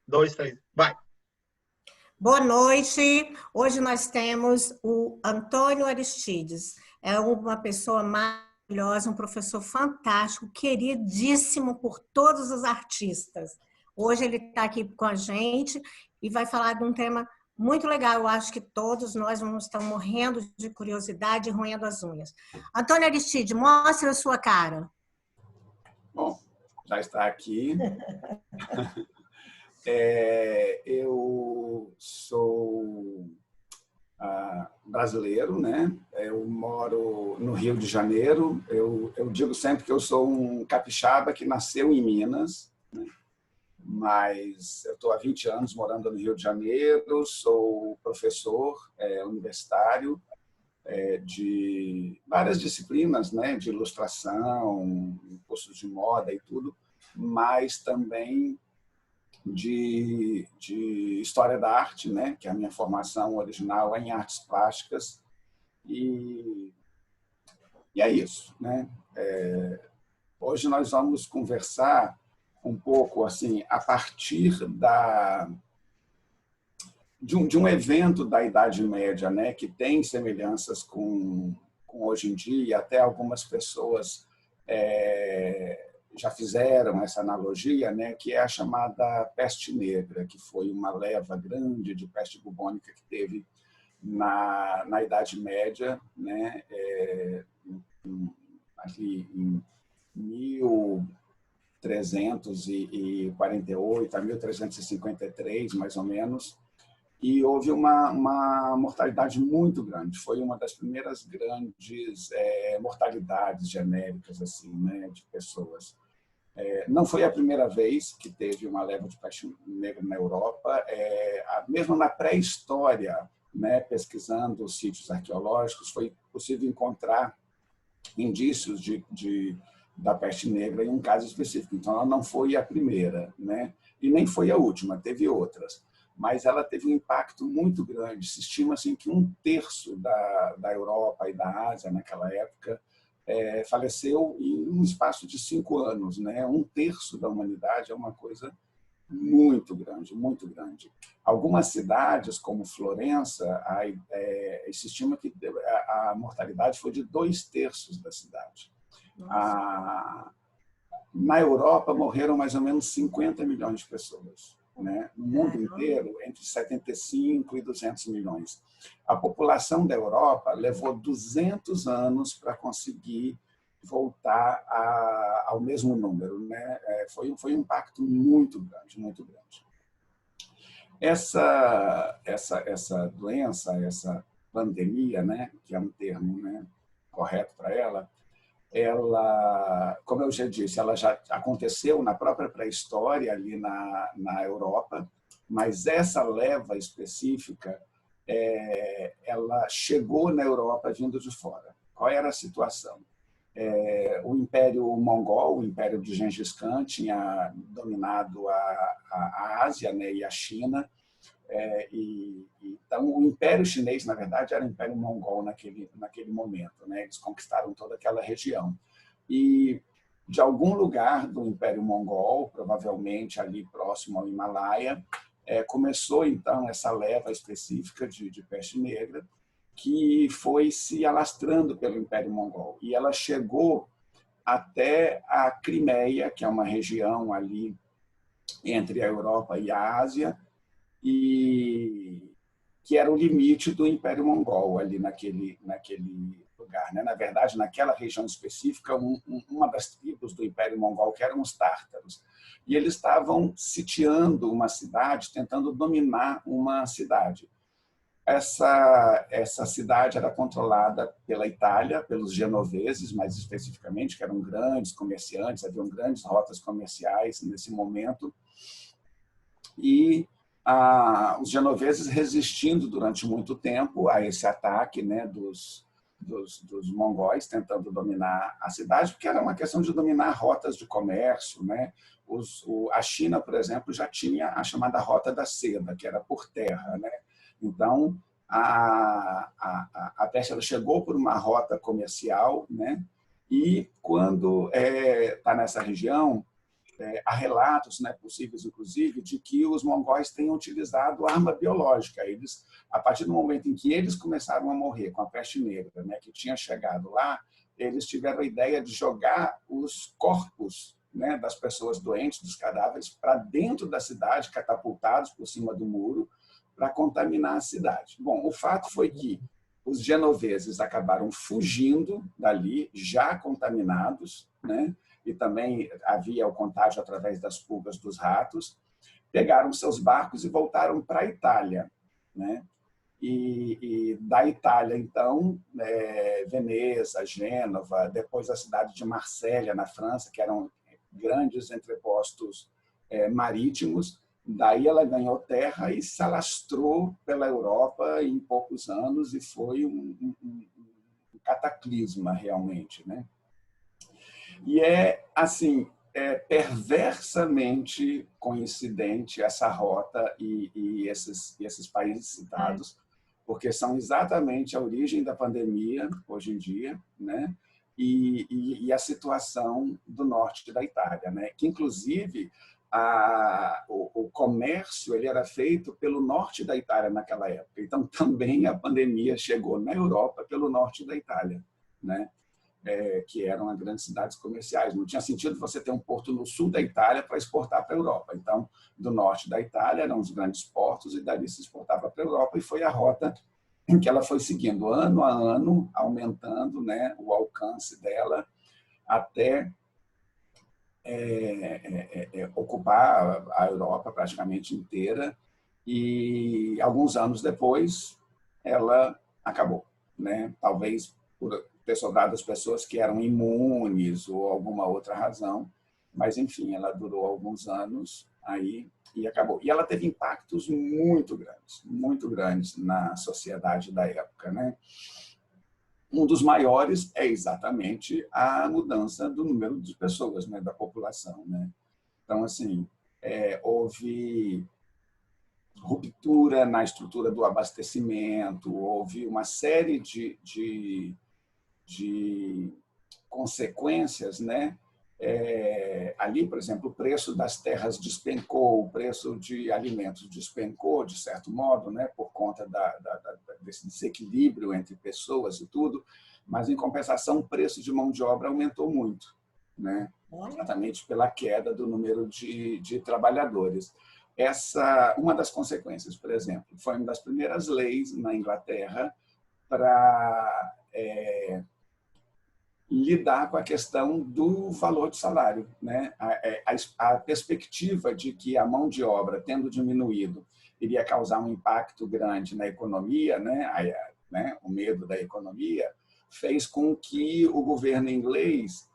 dois, três, vai! Boa noite. Hoje nós temos o Antônio Aristides. É uma pessoa maravilhosa, um professor fantástico, queridíssimo por todos os artistas. Hoje ele está aqui com a gente e vai falar de um tema muito legal. Eu acho que todos nós vamos estar morrendo de curiosidade e roendo as unhas. Antônio Aristides, mostre a sua cara. Bom, já está aqui. Eu sou brasileiro, né? Eu moro no Rio de Janeiro. Eu digo sempre que eu sou um capixaba que nasceu em Minas, né? Mas eu estou há 20 anos morando no Rio de Janeiro, sou professor universitário de várias disciplinas, né? De ilustração, cursos de moda e tudo, mas também de História da Arte, né? Que a minha formação original é em artes plásticas, e é isso, né? Hoje nós vamos conversar um pouco assim a partir de um evento da Idade Média, né? Que tem semelhanças com hoje em dia, e até algumas pessoas já fizeram essa analogia, né, que é a chamada peste negra, que foi uma leva grande de peste bubônica que teve na Idade Média, né, ali em 1348 a 1353, mais ou menos, e houve uma mortalidade muito grande. Foi uma das primeiras grandes mortalidades genéricas assim, né, de pessoas. Não foi a primeira vez que teve uma leva de peste negra na Europa. Mesmo na pré-história, né, pesquisando os sítios arqueológicos, foi possível encontrar indícios da peste negra em um caso específico. Então, ela não foi a primeira, né, e nem foi a última, teve outras. Mas ela teve um impacto muito grande. Se estima assim, que 1/3 da Europa e da Ásia, naquela época, faleceu em um espaço de 5 anos, né? 1/3 da humanidade é uma coisa muito grande, muito grande. Algumas cidades, como Florença, se estima que a mortalidade foi de 2/3 da cidade. Na Europa, morreram mais ou menos 50 milhões de pessoas, né? No mundo inteiro, entre 75 e 200 milhões. A população da Europa levou 200 anos para conseguir voltar ao mesmo número, né? Foi um impacto muito grande, muito grande. Essa doença, essa pandemia, né, que é um termo, né, correto para ela, como eu já disse, ela já aconteceu na própria pré-história ali na Europa, mas essa leva específica, ela chegou na Europa vindo de fora. Qual era a situação? O Império Mongol, o Império de Gengis Khan, tinha dominado a Ásia, né, e a China. Então, o Império Chinês, na verdade, era o Império Mongol naquele momento, né? Eles conquistaram toda aquela região. E, de algum lugar do Império Mongol, provavelmente ali próximo ao Himalaia, começou, então, essa leva específica de peste negra, que foi se alastrando pelo Império Mongol. E ela chegou até a Crimeia, que é uma região ali entre a Europa e a Ásia, e que era o limite do Império Mongol ali naquele lugar, né? Na verdade, naquela região específica, uma das tribos do Império Mongol, que eram os tártaros, e eles estavam sitiando uma cidade, tentando dominar uma cidade. Essa cidade era controlada pela Itália, pelos genoveses, mais especificamente, que eram grandes comerciantes, haviam grandes rotas comerciais nesse momento, e os genoveses resistindo durante muito tempo a esse ataque, né, dos mongóis, tentando dominar a cidade, porque era uma questão de dominar rotas de comércio, né? A China, por exemplo, já tinha a chamada Rota da Seda, que era por terra, né? Então, a peste chegou por uma rota comercial, né? E quando está nessa região, há relatos, né, possíveis, inclusive, de que os mongóis tenham utilizado arma biológica. Eles, a partir do momento em que eles começaram a morrer com a peste negra, né, que tinha chegado lá, eles tiveram a ideia de jogar os corpos, né, das pessoas doentes, dos cadáveres, para dentro da cidade, catapultados por cima do muro, para contaminar a cidade. Bom, o fato foi que os genoveses acabaram fugindo dali, já contaminados, né? E também havia o contágio através das pulgas dos ratos, pegaram seus barcos e voltaram para a Itália, né? E da Itália, então, Veneza, Gênova, depois a cidade de Marsella, na França, que eram grandes entrepostos marítimos. Daí ela ganhou terra e se alastrou pela Europa em poucos anos e foi um cataclisma, realmente, né? E assim, perversamente coincidente essa rota e esses países citados, porque são exatamente a origem da pandemia hoje em dia, né? E a situação do norte da Itália, né? Que inclusive o comércio ele era feito pelo norte da Itália naquela época. Então também a pandemia chegou na Europa pelo norte da Itália, né? Que eram as grandes cidades comerciais. Não tinha sentido você ter um porto no sul da Itália para exportar para a Europa. Então, do norte da Itália eram os grandes portos e dali se exportava para a Europa, e foi a rota em que ela foi seguindo ano a ano, aumentando, né, o alcance dela até ocupar a Europa praticamente inteira. E alguns anos depois ela acabou, né? Talvez por ter sobrado as pessoas que eram imunes ou alguma outra razão, mas enfim, ela durou alguns anos aí e acabou. E ela teve impactos muito grandes na sociedade da época, né? Um dos maiores é exatamente a mudança do número de pessoas, né, da população, né? Então, assim, houve ruptura na estrutura do abastecimento, houve uma série de consequências, né? Ali, por exemplo, o preço das terras despencou, o preço de alimentos despencou, de certo modo, né? Por conta desse desequilíbrio entre pessoas e tudo, mas, em compensação, o preço de mão de obra aumentou muito, né? Exatamente pela queda do número de trabalhadores. Uma das consequências, por exemplo, foi uma das primeiras leis na Inglaterra para lidar com a questão do valor do salário, né? A perspectiva de que a mão de obra, tendo diminuído, iria causar um impacto grande na economia, né? O medo da economia, fez com que o governo inglês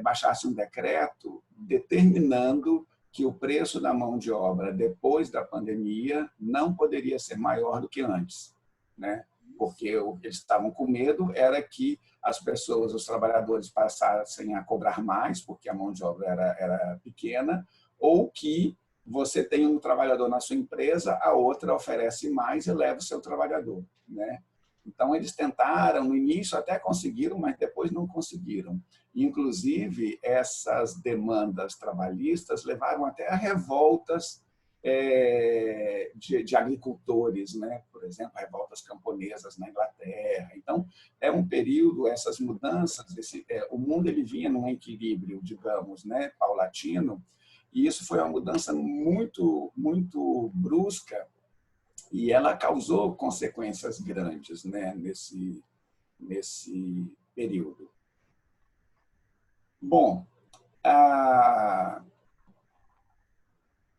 baixasse um decreto determinando que o preço da mão de obra depois da pandemia não poderia ser maior do que antes, né? Porque o que eles estavam com medo era que as pessoas, os trabalhadores, passassem a cobrar mais, porque a mão de obra era pequena, ou que você tem um trabalhador na sua empresa, a outra oferece mais e leva o seu trabalhador, né? Então, eles tentaram, no início até conseguiram, mas depois não conseguiram. Inclusive, essas demandas trabalhistas levaram até a revoltas de agricultores, né? Por exemplo, revoltas camponesas na Inglaterra. Então, é um período, essas mudanças, o mundo ele vinha num equilíbrio, digamos, né, paulatino, e isso foi uma mudança muito brusca, e ela causou consequências grandes, né, nesse período. Bom,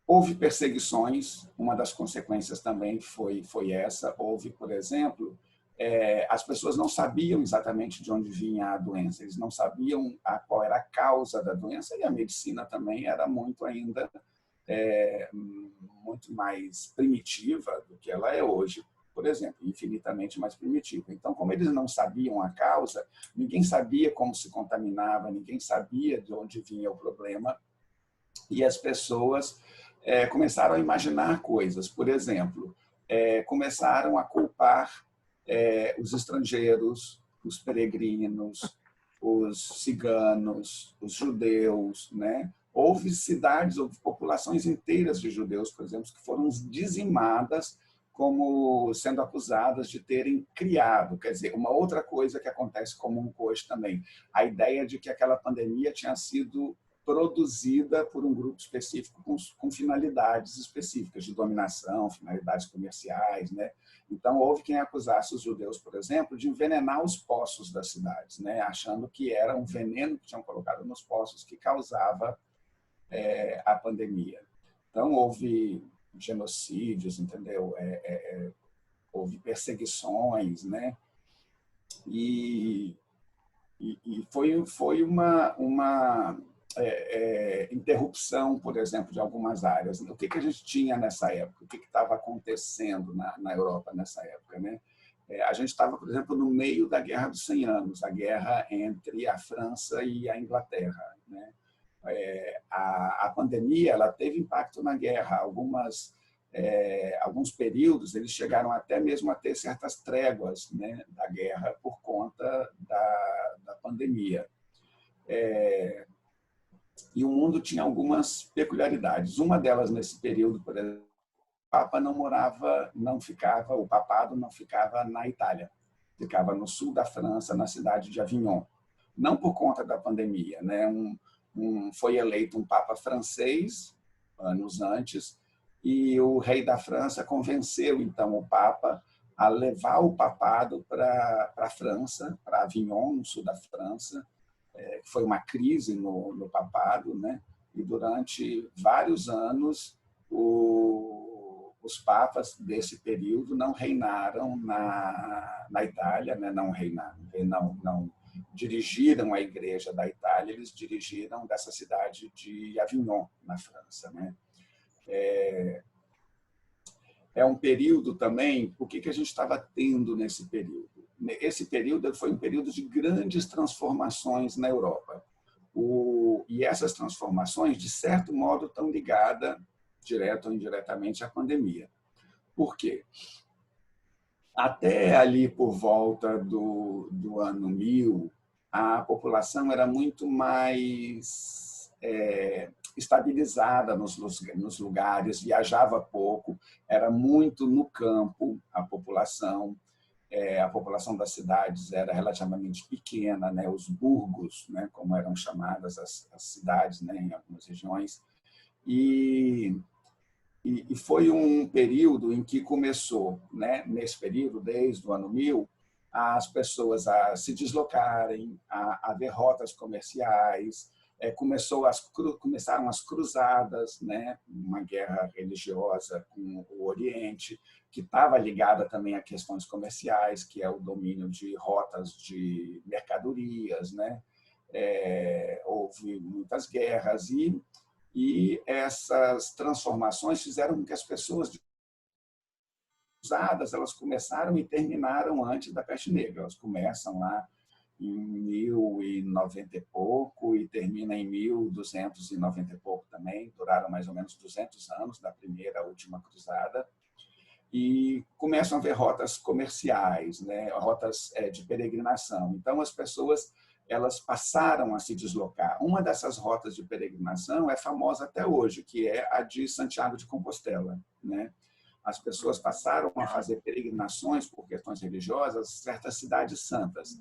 houve perseguições, uma das consequências também foi essa. Houve, por exemplo, as pessoas não sabiam exatamente de onde vinha a doença, eles não sabiam qual era a causa da doença, e a medicina também era muito ainda muito mais primitiva do que ela é hoje, por exemplo, infinitamente mais primitiva. Então, como eles não sabiam a causa, ninguém sabia como se contaminava, ninguém sabia de onde vinha o problema, e as pessoas começaram a imaginar coisas. Por exemplo, começaram a culpar os estrangeiros, os peregrinos, os ciganos, os judeus, né? houve cidades, houve populações inteiras de judeus, por exemplo, que foram dizimadas como sendo acusadas de terem criado. Quer dizer, uma outra coisa que acontece comum hoje também, a ideia de que aquela pandemia tinha sido produzida por um grupo específico com finalidades específicas de dominação, finalidades comerciais, né? Então, houve quem acusasse os judeus, por exemplo, de envenenar os poços das cidades, né? Achando que era um veneno que tinham colocado nos poços que causava a pandemia. Então, houve genocídios, entendeu? Houve perseguições, né? E foi uma interrupção, por exemplo, de algumas áreas. O que a gente tinha nessa época? O que estava acontecendo na Europa nessa época, né? A gente estava, por exemplo, no meio da Guerra dos 100 Anos, a guerra entre a França e a Inglaterra, né? A pandemia ela teve impacto na guerra. Alguns períodos eles chegaram até mesmo a ter certas tréguas, né, da guerra por conta da pandemia. E o mundo tinha algumas peculiaridades. Uma delas nesse período, por exemplo, o Papa o papado não ficava na Itália, ficava no sul da França, na cidade de Avignon. Não por conta da pandemia, né? Foi eleito um Papa francês anos antes e o rei da França convenceu então o Papa a levar o papado para a França, para Avignon, no sul da França. Foi uma crise no papado, né? E durante vários anos os papas desse período não reinaram na Itália, né? Não dirigiram a igreja da Itália, eles dirigiram dessa cidade de Avignon, na França, né? Um período também, o que a gente estava tendo nesse período? Esse período foi um período de grandes transformações na Europa. E essas transformações, de certo modo, estão ligadas, direto ou indiretamente, à pandemia. Por quê? Até ali por volta do ano 1000, a população era muito mais estabilizada nos lugares, viajava pouco, era muito no campo a população. A população das cidades era relativamente pequena, né? Os burgos, né? Como eram chamadas as cidades, né? Em algumas regiões. E foi um período em que começou, né? Nesse período, desde o ano 1000, as pessoas a se deslocarem, a ver rotas comerciais, começaram as cruzadas, né? Uma guerra religiosa com o Oriente, que estava ligada também a questões comerciais, que é o domínio de rotas de mercadorias, né? Houve muitas guerras e essas transformações fizeram com que as pessoas cruzadas elas começaram e terminaram antes da Peste Negra. Elas começam lá em 1090 e pouco e termina em 1290 e pouco também. Duraram mais ou menos 200 anos da primeira à última cruzada. E começam a haver rotas comerciais, né? Rotas de peregrinação. Então, as pessoas elas passaram a se deslocar. Uma dessas rotas de peregrinação é famosa até hoje, que é a de Santiago de Compostela, né? As pessoas passaram a fazer peregrinações por questões religiosas certas cidades santas.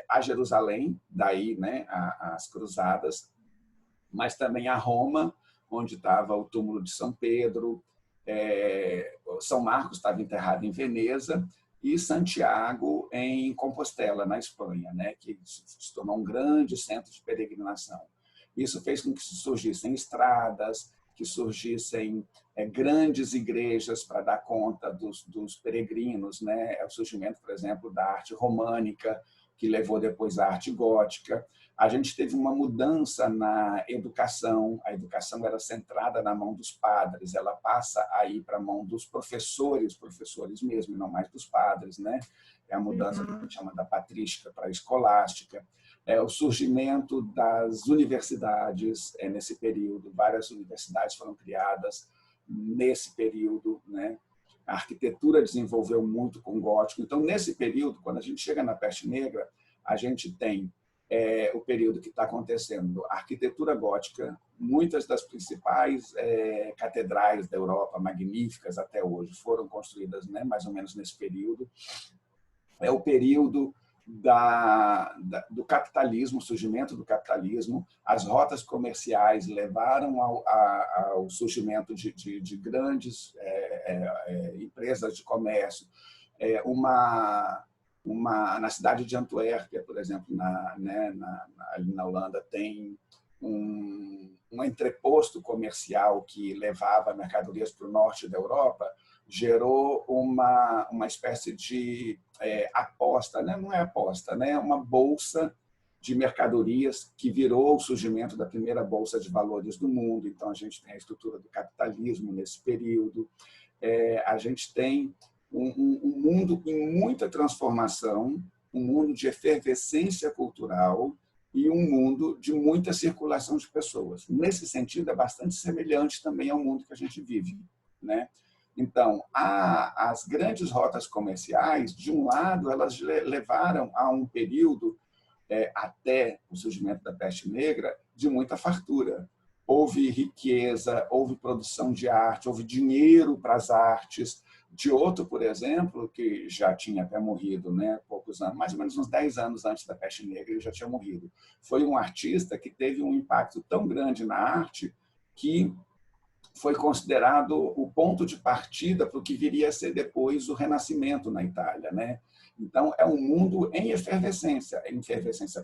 A Jerusalém, daí, né, as cruzadas, mas também a Roma, onde estava o túmulo de São Pedro, São Marcos estava enterrado em Veneza, e Santiago em Compostela, na Espanha, né, que se tornou um grande centro de peregrinação. Isso fez com que surgissem estradas, que surgissem grandes igrejas para dar conta dos peregrinos, né? O surgimento, por exemplo, da arte românica, que levou depois à arte gótica. A gente teve uma mudança na educação. A educação era centrada na mão dos padres, ela passa a ir para a mão dos professores mesmo, não mais dos padres, né? É a mudança que a gente chama da patrística para a escolástica. O surgimento das universidades nesse período. Várias universidades foram criadas nesse período, né? A arquitetura desenvolveu muito com o gótico. Então, nesse período, quando a gente chega na Peste Negra, a gente tem o período que está acontecendo a arquitetura gótica Muitas das principais catedrais da Europa, magníficas até hoje, foram construídas, né, mais ou menos nesse período. É o período do capitalismo, o surgimento do capitalismo. As rotas comerciais levaram ao surgimento de grandes empresas de comércio. Na cidade de Antuérpia, por exemplo, ali na Holanda, tem um entreposto comercial que levava mercadorias para o norte da Europa, gerou uma espécie de aposta, né? Não é aposta, né? Uma bolsa de mercadorias que virou o surgimento da primeira bolsa de valores do mundo. Então, a gente tem a estrutura do capitalismo nesse período. A gente tem um mundo em muita transformação, um mundo de efervescência cultural e um mundo de muita circulação de pessoas. Nesse sentido, é bastante semelhante também ao mundo que a gente vive, né? Então, as grandes rotas comerciais, de um lado, elas levaram a um período, até o surgimento da peste negra, de muita fartura. Houve riqueza, houve produção de arte, houve dinheiro para as artes. De outro, por exemplo, que já tinha até morrido, né, poucos anos, mais ou menos uns 10 anos antes da peste negra, ele já tinha morrido. Foi um artista que teve um impacto tão grande na arte que foi considerado o ponto de partida para o que viria a ser depois o Renascimento na Itália, né? Então, é um mundo em efervescência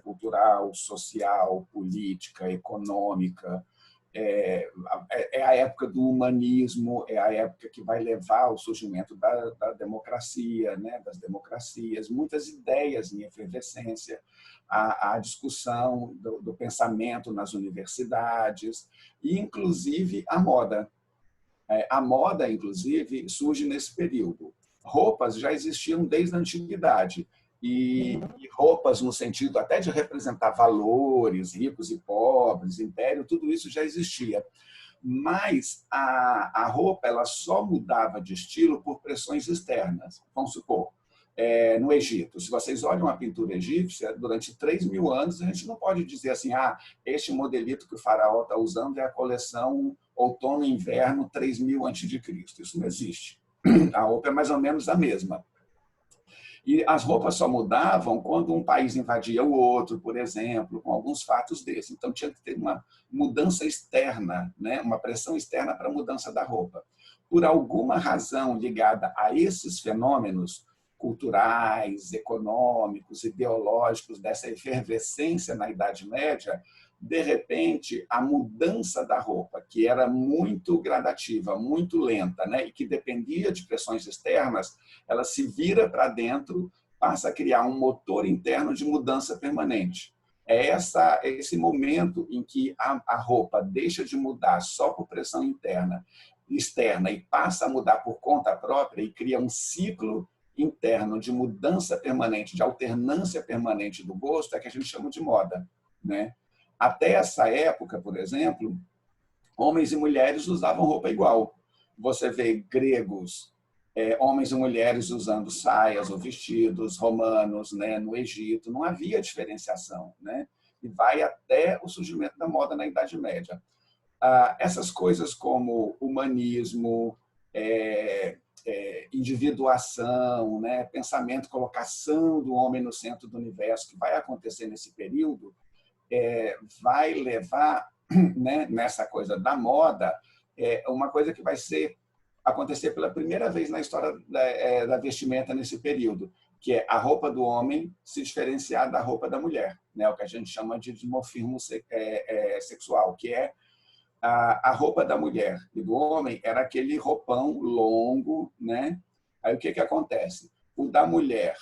cultural, social, política, econômica. É a época do humanismo, é a época que vai levar ao surgimento da democracia, né? Das democracias, muitas ideias em efervescência, a discussão do pensamento nas universidades, e, inclusive, a moda. A moda, inclusive, surge nesse período. Roupas já existiam desde a antiguidade, e roupas no sentido até de representar valores, ricos e pobres, império, tudo isso já existia. Mas a roupa ela só mudava de estilo por pressões externas. Vamos supor, no Egito, se vocês olham a pintura egípcia, durante 3.000 anos, a gente não pode dizer assim, este modelito que o faraó está usando é a coleção outono e inverno 3.000 a.C. Isso não existe. A roupa é mais ou menos a mesma. E as roupas só mudavam quando um país invadia o outro, por exemplo, com alguns fatos desses. Então, tinha que ter uma mudança externa, né? Uma pressão externa para a mudança da roupa. Por alguma razão ligada a esses fenômenos culturais, econômicos, ideológicos, dessa efervescência na Idade Média, de repente, a mudança da roupa, que era muito gradativa, muito lenta, né, e que dependia de pressões externas, ela se vira para dentro, passa a criar um motor interno de mudança permanente. É esse momento em que a roupa deixa de mudar só por pressão externa e passa a mudar por conta própria e cria um ciclo interno de mudança permanente, de alternância permanente do gosto, é que a gente chama de moda, né? Até essa época, por exemplo, homens e mulheres usavam roupa igual. Você vê gregos, homens e mulheres usando saias ou vestidos, romanos, né, no Egito, não havia diferenciação, né? E vai até o surgimento da moda na Idade Média. Essas coisas como humanismo, individuação, né, pensamento, colocação do homem no centro do universo, que vai acontecer nesse período, vai levar, né, nessa coisa da moda, uma coisa que vai acontecer pela primeira vez na história da vestimenta nesse período, que é a roupa do homem se diferenciar da roupa da mulher, né, o que a gente chama de dimorfismo sexual, que é a roupa da mulher e do homem era aquele roupão longo, né? Aí o que acontece? O da mulher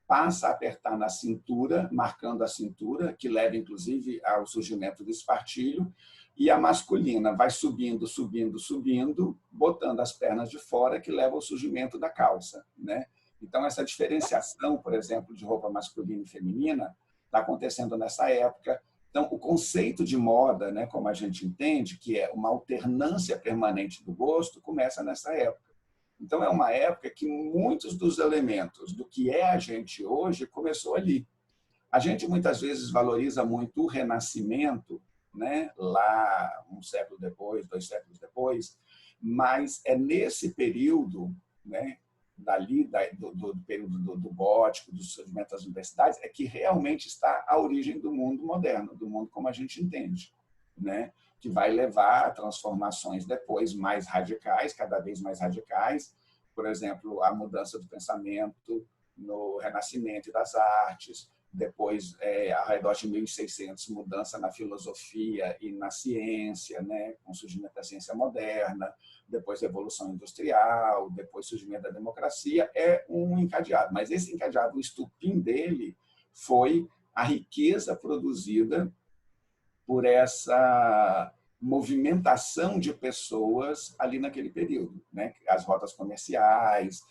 passa a apertar na cintura, marcando a cintura, que leva, inclusive, ao surgimento do espartilho, e a masculina vai subindo, subindo, subindo, botando as pernas de fora, que leva ao surgimento da calça, né? Então, essa diferenciação, por exemplo, de roupa masculina e feminina, está acontecendo nessa época. Então, o conceito de moda, né, como a gente entende, que é uma alternância permanente do gosto, começa nessa época. Então, é uma época que muitos dos elementos do que é a gente hoje começou ali. A gente muitas vezes valoriza muito o Renascimento né? Lá um século depois, 2 séculos depois, mas é nesse período, né, do período do gótico, do surgimento das universidades, é que realmente está a origem do mundo moderno, do mundo como a gente entende, né? Que vai levar a transformações depois mais radicais, cada vez mais radicais, por exemplo, a mudança do pensamento no Renascimento das artes, depois, ao redor de 1600, mudança na filosofia e na ciência, né, com o surgimento da ciência moderna, depois Revolução Industrial, depois surgimento da democracia, é um encadeado. Mas esse encadeado, o estupim dele foi a riqueza produzida por essa movimentação de pessoas ali naquele período, né? As rotas comerciais,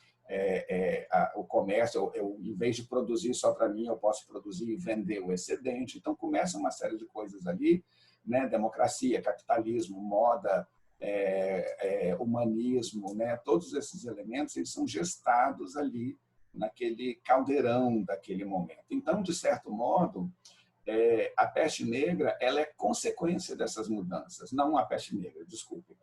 o comércio, em vez de produzir só para mim, eu posso produzir e vender o excedente. Então, começa uma série de coisas ali, né? Democracia, capitalismo, moda, humanismo, né? Todos esses elementos eles são gestados ali naquele caldeirão daquele momento. Então, de certo modo, a peste negra ela é consequência dessas mudanças. Não a peste negra, desculpe.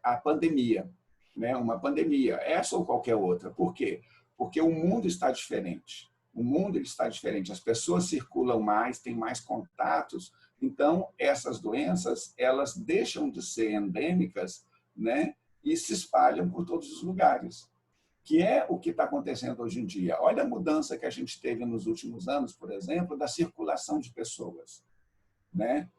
A pandemia, né? Uma pandemia, essa ou qualquer outra. Por quê? Porque o mundo está diferente. O mundo está diferente. As pessoas circulam mais, têm mais contatos. Então, essas doenças elas deixam de ser endêmicas, né? E se espalham por todos os lugares, que é o que está acontecendo hoje em dia. Olha a mudança que a gente teve nos últimos anos, por exemplo, da circulação de pessoas, né?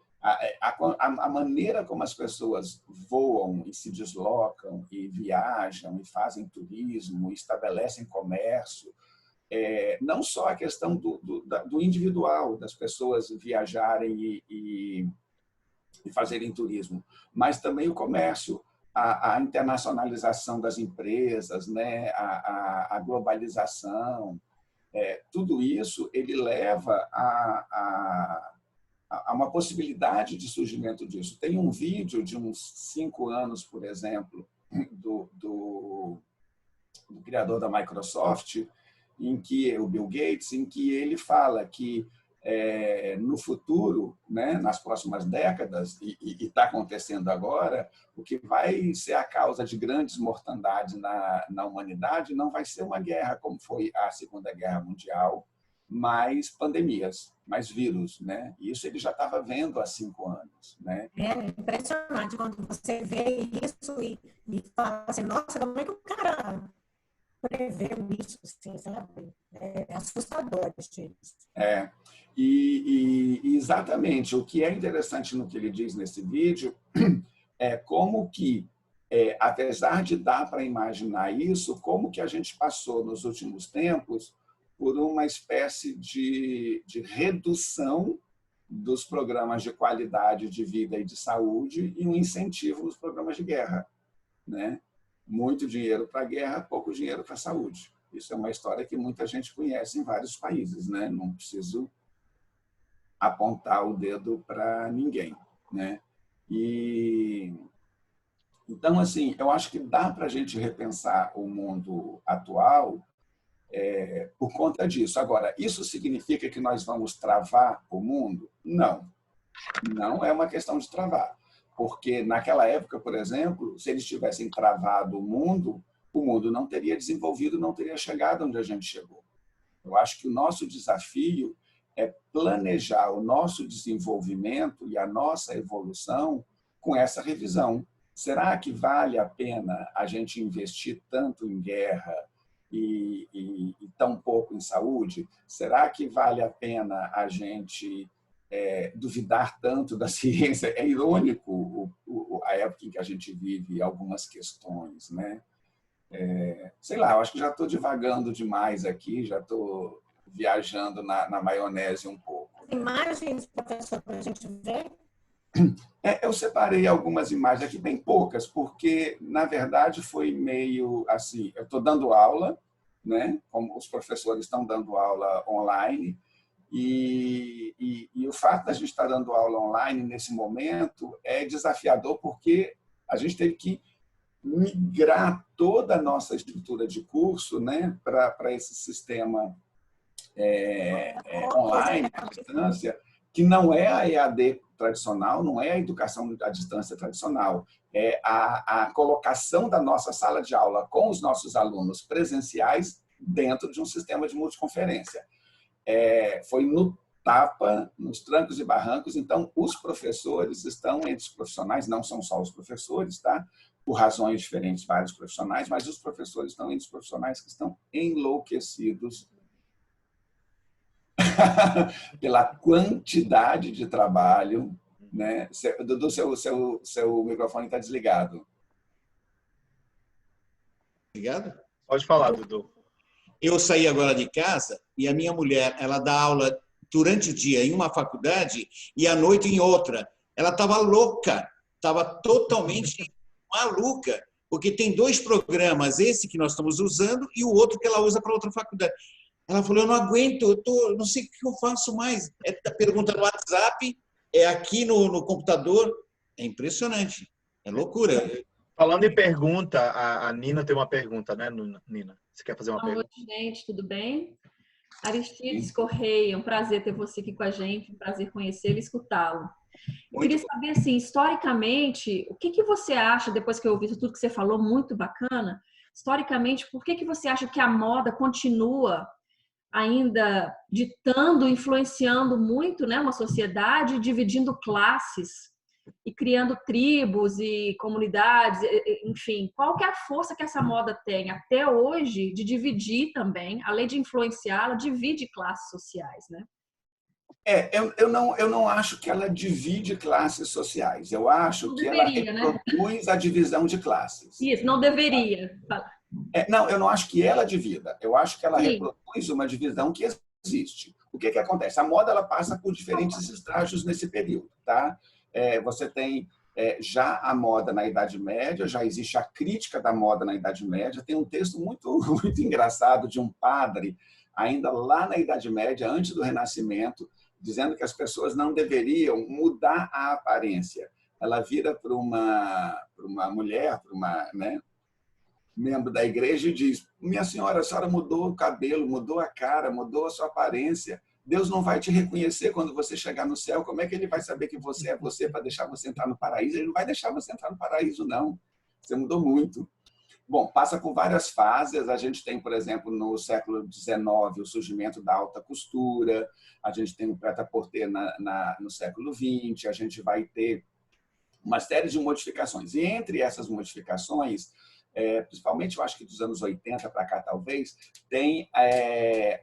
A maneira como as pessoas voam e se deslocam e viajam e fazem turismo, estabelecem comércio, não só a questão do individual, das pessoas viajarem e fazerem turismo, mas também o comércio, a internacionalização das empresas, né? A globalização, tudo isso ele leva a uma possibilidade de surgimento disso. Tem um vídeo de uns 5 anos, por exemplo, do criador da Microsoft, em que o Bill Gates, em que ele fala que no futuro, né, nas próximas décadas, e está acontecendo agora, o que vai ser a causa de grandes mortandades na humanidade não vai ser uma guerra, como foi a Segunda Guerra Mundial, mas pandemias, mais vírus, né? Isso ele já estava vendo há 5 anos, né? É impressionante quando você vê isso e fala assim, nossa, como é que o cara preveu isso, assim, sabe? É assustador isso. E exatamente o que é interessante no que ele diz nesse vídeo é como que, apesar de dar para imaginar isso, como que a gente passou nos últimos tempos por uma espécie de redução dos programas de qualidade de vida e de saúde e um incentivo nos programas de guerra, né? Muito dinheiro para a guerra, pouco dinheiro para a saúde. Isso é uma história que muita gente conhece em vários países, né? Não preciso apontar o dedo para ninguém, né? Então, assim, eu acho que dá para a gente repensar o mundo atual por conta disso. Agora, isso significa que nós vamos travar o mundo? Não. Não é uma questão de travar. Porque, naquela época, por exemplo, se eles tivessem travado o mundo não teria desenvolvido, não teria chegado onde a gente chegou. Eu acho que o nosso desafio é planejar o nosso desenvolvimento e a nossa evolução com essa revisão. Será que vale a pena a gente investir tanto em guerra e tão pouco em saúde? Será que vale a pena a gente duvidar tanto da ciência? É irônico a época em que a gente vive algumas questões, né? Sei lá, eu acho que já estou divagando demais aqui, já estou viajando na maionese um pouco. Imagens, professor, para a gente ver? Eu separei algumas imagens aqui, bem poucas, porque, na verdade, foi meio assim, eu estou dando aula, né? Como os professores estão dando aula online, e o fato de a gente estar dando aula online nesse momento é desafiador, porque a gente teve que migrar toda a nossa estrutura de curso, né, para esse sistema online, à distância, que não é a EAD tradicional não é a educação à distância tradicional, é a colocação da nossa sala de aula com os nossos alunos presenciais dentro de um sistema de multiconferência. Foi no tapa, nos trancos e barrancos, então os professores estão entre os profissionais, não são só os professores, tá? Por razões diferentes, vários profissionais, mas os professores estão entre os profissionais que estão enlouquecidos pela quantidade de trabalho, né? Dudu, seu microfone está desligado. Ligado? Pode falar, Dudu. Eu saí agora de casa e a minha mulher, ela dá aula durante o dia em uma faculdade e à noite em outra. Ela estava louca, estava totalmente maluca, porque tem 2 programas, esse que nós estamos usando e o outro que ela usa para outra faculdade. Ela falou, eu não aguento, não sei o que eu faço mais. É pergunta no WhatsApp, é aqui no computador. É impressionante, é loucura. Falando em pergunta, a Nina tem uma pergunta, né, Nina? Você quer fazer uma pergunta? Oi, gente, tudo bem? Aristides Correia, é um prazer ter você aqui com a gente, um prazer conhecê-lo e escutá-lo. Eu queria saber, assim, historicamente, o que você acha, depois que eu ouvi tudo que você falou, muito bacana, historicamente, por que você acha que a moda continua ainda ditando, influenciando muito, né, uma sociedade, dividindo classes e criando tribos e comunidades, enfim, qual que é a força que essa moda tem até hoje de dividir também, além de influenciar, ela divide classes sociais, né? Eu não acho que ela divide classes sociais. Eu acho que ela reproduz, né, a divisão de classes. Isso, não deveria. Não, eu não acho que ela divida. Eu acho que ela reproduz uma divisão que existe. O que acontece? A moda ela passa por diferentes estágios nesse período, tá? Você tem já a moda na Idade Média, já existe a crítica da moda na Idade Média. Tem um texto muito, muito engraçado de um padre, ainda lá na Idade Média, antes do Renascimento, dizendo que as pessoas não deveriam mudar a aparência. Ela vira para uma mulher, para uma, né, membro da igreja e diz, minha senhora, a senhora mudou o cabelo, mudou a cara, mudou a sua aparência. Deus não vai te reconhecer quando você chegar no céu. Como é que ele vai saber que você é você para deixar você entrar no paraíso? Ele não vai deixar você entrar no paraíso, não. Você mudou muito. Bom, passa por várias fases. A gente tem, por exemplo, no século XIX, o surgimento da alta costura. A gente tem o prêt-à-porter no século XX. A gente vai ter uma série de modificações. E entre essas modificações, principalmente, eu acho que dos anos 80 para cá, talvez, tem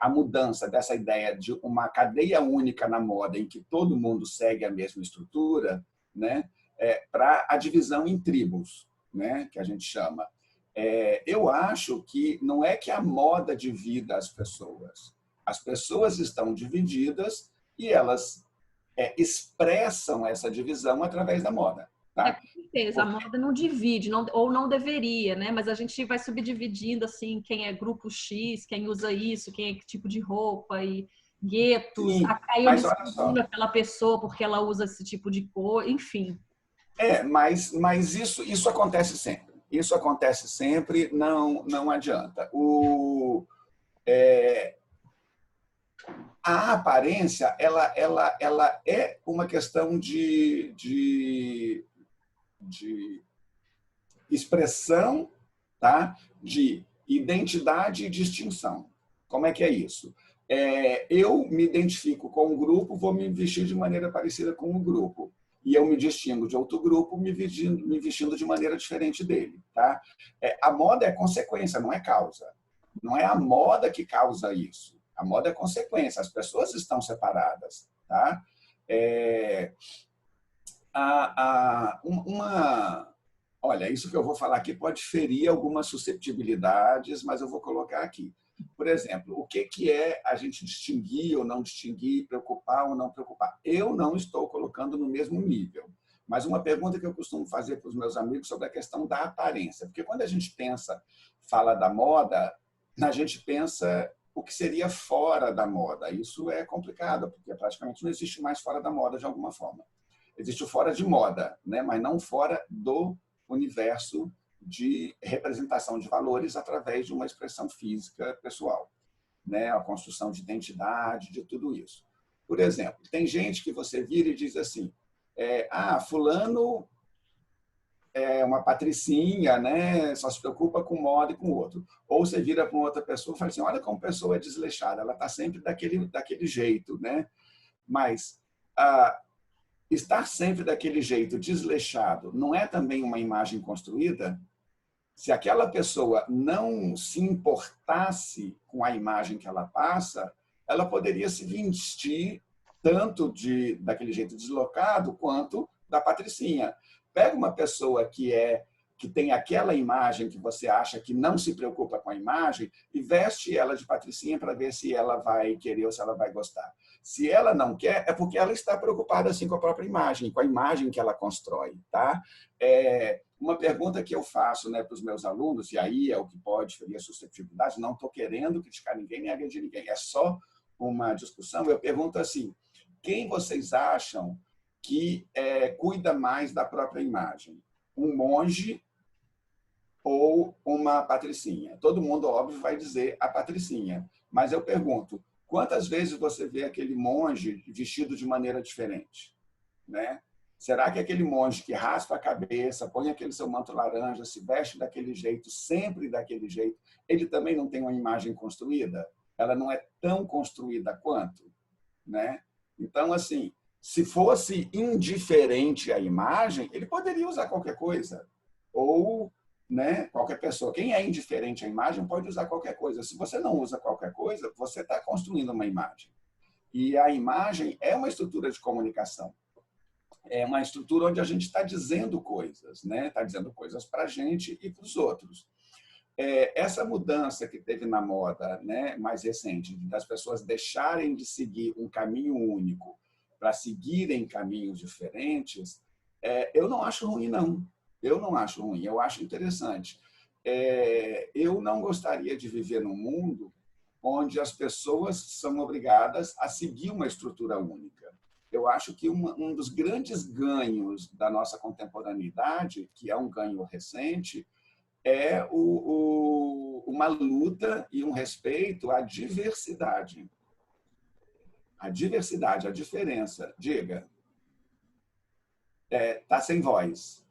a mudança dessa ideia de uma cadeia única na moda, em que todo mundo segue a mesma estrutura, né, para a divisão em tribos, né, que a gente chama. Eu acho que não é que a moda divida as pessoas estão divididas e elas expressam essa divisão através da moda. Tá? Com certeza, a moda não divide, ou não deveria, né? Mas a gente vai subdividindo, assim, quem é grupo X, quem usa isso, quem é que tipo de roupa, e guetos, aí eu discrimino pela pessoa porque ela usa esse tipo de cor, enfim. Mas isso acontece sempre. Isso acontece sempre, não adianta. A aparência, ela é uma questão de expressão, tá? De identidade e distinção. Como é que é isso? Eu me identifico com um grupo, vou me vestir de maneira parecida com o grupo. E eu me distingo de outro grupo me vestindo de maneira diferente dele. Tá? A moda é consequência, não é causa. Não é a moda que causa isso. A moda é consequência. As pessoas estão separadas. Tá? Olha, isso que eu vou falar aqui pode ferir algumas susceptibilidades, mas eu vou colocar aqui. Por exemplo, o que é a gente distinguir ou não distinguir, preocupar ou não preocupar? Eu não estou colocando no mesmo nível. Mas uma pergunta que eu costumo fazer para os meus amigos sobre a questão da aparência. Porque quando a gente fala da moda, a gente pensa o que seria fora da moda. Isso é complicado, porque praticamente não existe mais fora da moda de alguma forma. Existe o fora de moda, né? Mas não fora do universo de representação de valores através de uma expressão física pessoal, né? A construção de identidade, de tudo isso. Por exemplo, tem gente que você vira e diz assim, fulano é uma patricinha, né? Só se preocupa com um modo e com o outro. Ou você vira para uma outra pessoa e fala assim, olha como a pessoa é desleixada, ela está sempre daquele jeito, né? Mas estar sempre daquele jeito desleixado não é também uma imagem construída? Se aquela pessoa não se importasse com a imagem que ela passa, ela poderia se vestir tanto daquele jeito deslocado quanto da patricinha. Pega uma pessoa que tem aquela imagem que você acha que não se preocupa com a imagem e veste ela de patricinha para ver se ela vai querer ou se ela vai gostar. Se ela não quer, é porque ela está preocupada assim com a própria imagem, com a imagem que ela constrói, tá? Uma pergunta que eu faço, né, para os meus alunos, e aí é o que pode ferir a suscetibilidade, não estou querendo criticar ninguém nem agredir ninguém, é só uma discussão. Eu pergunto assim, quem vocês acham que cuida mais da própria imagem? Um monge ou uma patricinha? Todo mundo, óbvio, vai dizer a patricinha. Mas eu pergunto, quantas vezes você vê aquele monge vestido de maneira diferente? Né? Será que aquele monge que raspa a cabeça, põe aquele seu manto laranja, se veste daquele jeito, sempre daquele jeito, ele também não tem uma imagem construída? Ela não é tão construída quanto? Né? Então, assim, se fosse indiferente à imagem, ele poderia usar qualquer coisa. Ou, né, qualquer pessoa. Quem é indiferente à imagem pode usar qualquer coisa. Se você não usa qualquer coisa, você está construindo uma imagem. E a imagem é uma estrutura de comunicação. É uma estrutura onde a gente está dizendo coisas, né? Está dizendo coisas para a gente e para os outros. Essa mudança que teve na moda, né, mais recente, das pessoas deixarem de seguir um caminho único para seguirem caminhos diferentes, eu não acho ruim, não. Eu não acho ruim, eu acho interessante. Eu não gostaria de viver num mundo onde as pessoas são obrigadas a seguir uma estrutura única. Eu acho que um dos grandes ganhos da nossa contemporaneidade, que é um ganho recente, é uma luta e um respeito à diversidade. A diversidade, a diferença. Diga. Tá sem voz.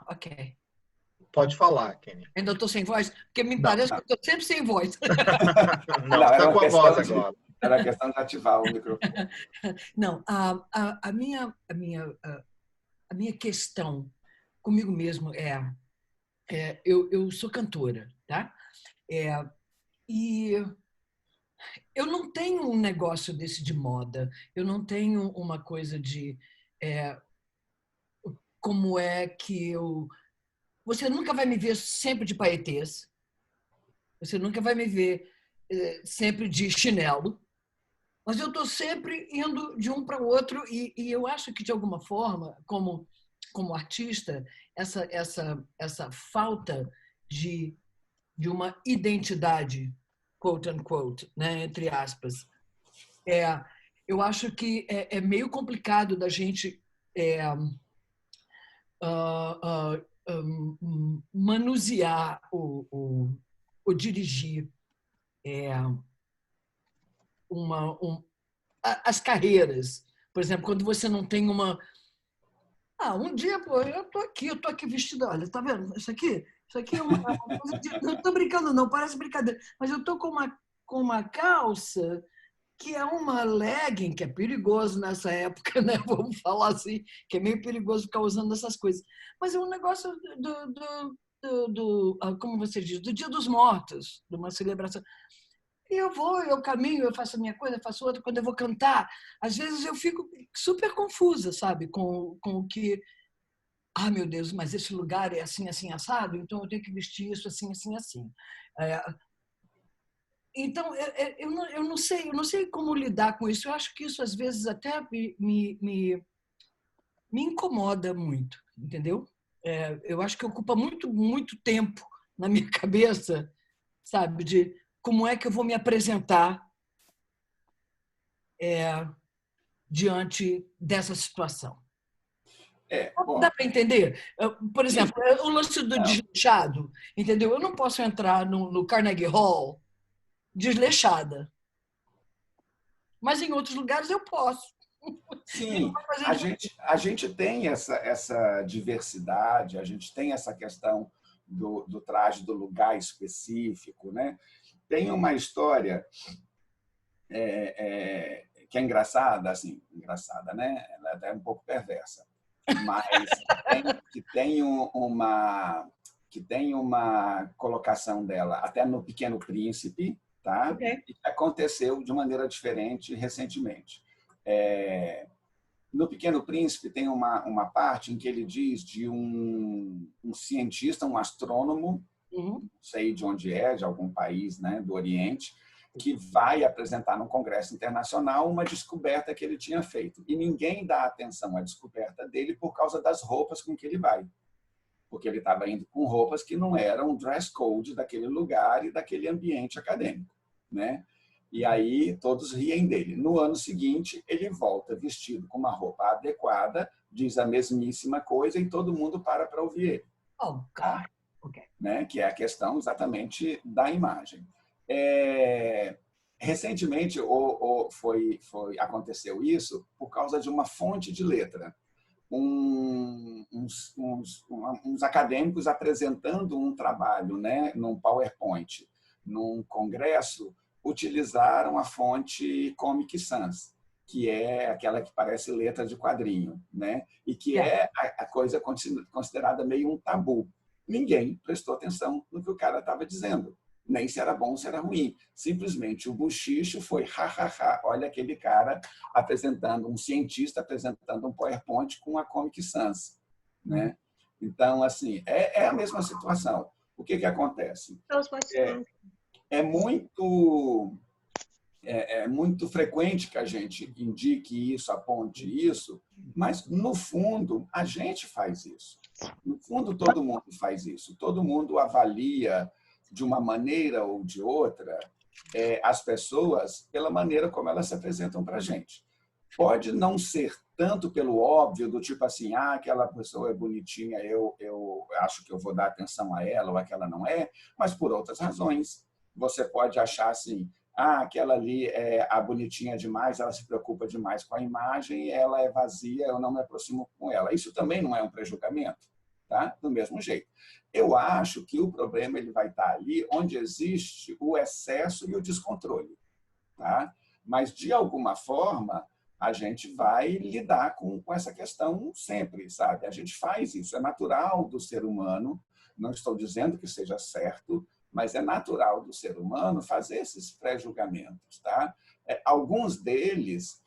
Ok. Pode falar, Kênia. Ainda estou sem voz? Porque me parece que eu estou sempre sem voz. Não, está com a voz agora. Era questão de ativar o microfone. Não, a minha questão comigo mesmo eu sou cantora, tá? E eu não tenho um negócio desse de moda, eu não tenho uma coisa de como é que eu... Você nunca vai me ver sempre de paetês, você nunca vai me ver sempre de chinelo, mas eu estou sempre indo de um para o outro e eu acho que, de alguma forma, como artista, essa falta de uma identidade, quote unquote, né, entre aspas, eu acho que é meio complicado da gente manusear ou dirigir as carreiras. Por exemplo, quando você não tem uma... um dia, pô, eu tô aqui vestida, olha, tá vendo? Isso aqui é uma coisa de... Não tô brincando, não, parece brincadeira, mas eu tô com uma calça que é uma legging, que é perigoso nessa época, né? Vamos falar assim, que é meio perigoso ficar usando essas coisas. Mas é um negócio como você diz, do Dia dos Mortos, de uma celebração. E eu caminho, eu faço a minha coisa, eu faço outra. Quando eu vou cantar, às vezes eu fico super confusa, sabe? Com o que... meu Deus, mas esse lugar é assim, assim, assado, então eu tenho que vestir isso assim, assim, assim. Então, eu não sei como lidar com isso. Eu acho que isso, às vezes, até me incomoda muito, entendeu? Eu acho que ocupa muito, muito tempo na minha cabeça, sabe? De como é que eu vou me apresentar diante dessa situação. Dá para entender? Por exemplo, o lance do desleixado, entendeu? Eu não posso entrar no Carnegie Hall desleixada. Mas em outros lugares eu posso. Sim, a gente tem essa diversidade, a gente tem essa questão do traje do lugar específico, né? Tem uma história que é engraçada, assim, engraçada, né? Ela é até um pouco perversa, mas que tem uma colocação dela até no Pequeno Príncipe, tá? Ok. E que aconteceu de maneira diferente recentemente. No Pequeno Príncipe tem uma parte em que ele diz de um cientista, um astrônomo, não sei de onde é, de algum país, né, do Oriente, que vai apresentar no Congresso Internacional uma descoberta que ele tinha feito. E ninguém dá atenção à descoberta dele por causa das roupas com que ele vai. Porque ele estava indo com roupas que não eram o dress code daquele lugar e daquele ambiente acadêmico, né? E aí todos riem dele. No ano seguinte, ele volta vestido com uma roupa adequada, diz a mesmíssima coisa e todo mundo para ouvir ele. Oh, God. Okay. Né? Que é a questão exatamente da imagem. Recentemente aconteceu isso por causa de uma fonte de letra. Uns acadêmicos apresentando um trabalho, né, num PowerPoint, num congresso, utilizaram a fonte Comic Sans, que é aquela que parece letra de quadrinho, né? E que é a coisa considerada meio um tabu. Ninguém prestou atenção no que o cara estava dizendo, nem se era bom ou se era ruim. Simplesmente o bochicho foi, olha aquele cara apresentando, um cientista apresentando um PowerPoint com a Comic Sans, né? Então, assim, é a mesma situação. O que acontece? É muito frequente que a gente indique isso, aponte isso, mas, no fundo, a gente faz isso. No fundo, todo mundo faz isso. Todo mundo avalia, de uma maneira ou de outra, as pessoas pela maneira como elas se apresentam para a gente. Pode não ser tanto pelo óbvio, do tipo assim, aquela pessoa é bonitinha, eu acho que eu vou dar atenção a ela, ou aquela não é, mas por outras razões. Você pode achar assim, aquela ali é a bonitinha demais, ela se preocupa demais com a imagem, ela é vazia, eu não me aproximo com ela. Isso também não é um pré-julgamento, tá? Do mesmo jeito. Eu acho que o problema ele vai estar ali onde existe o excesso e o descontrole, tá? Mas, de alguma forma, a gente vai lidar com essa questão sempre, sabe? A gente faz isso, é natural do ser humano, não estou dizendo que seja certo, mas é natural do ser humano fazer esses pré-julgamentos, tá? Alguns deles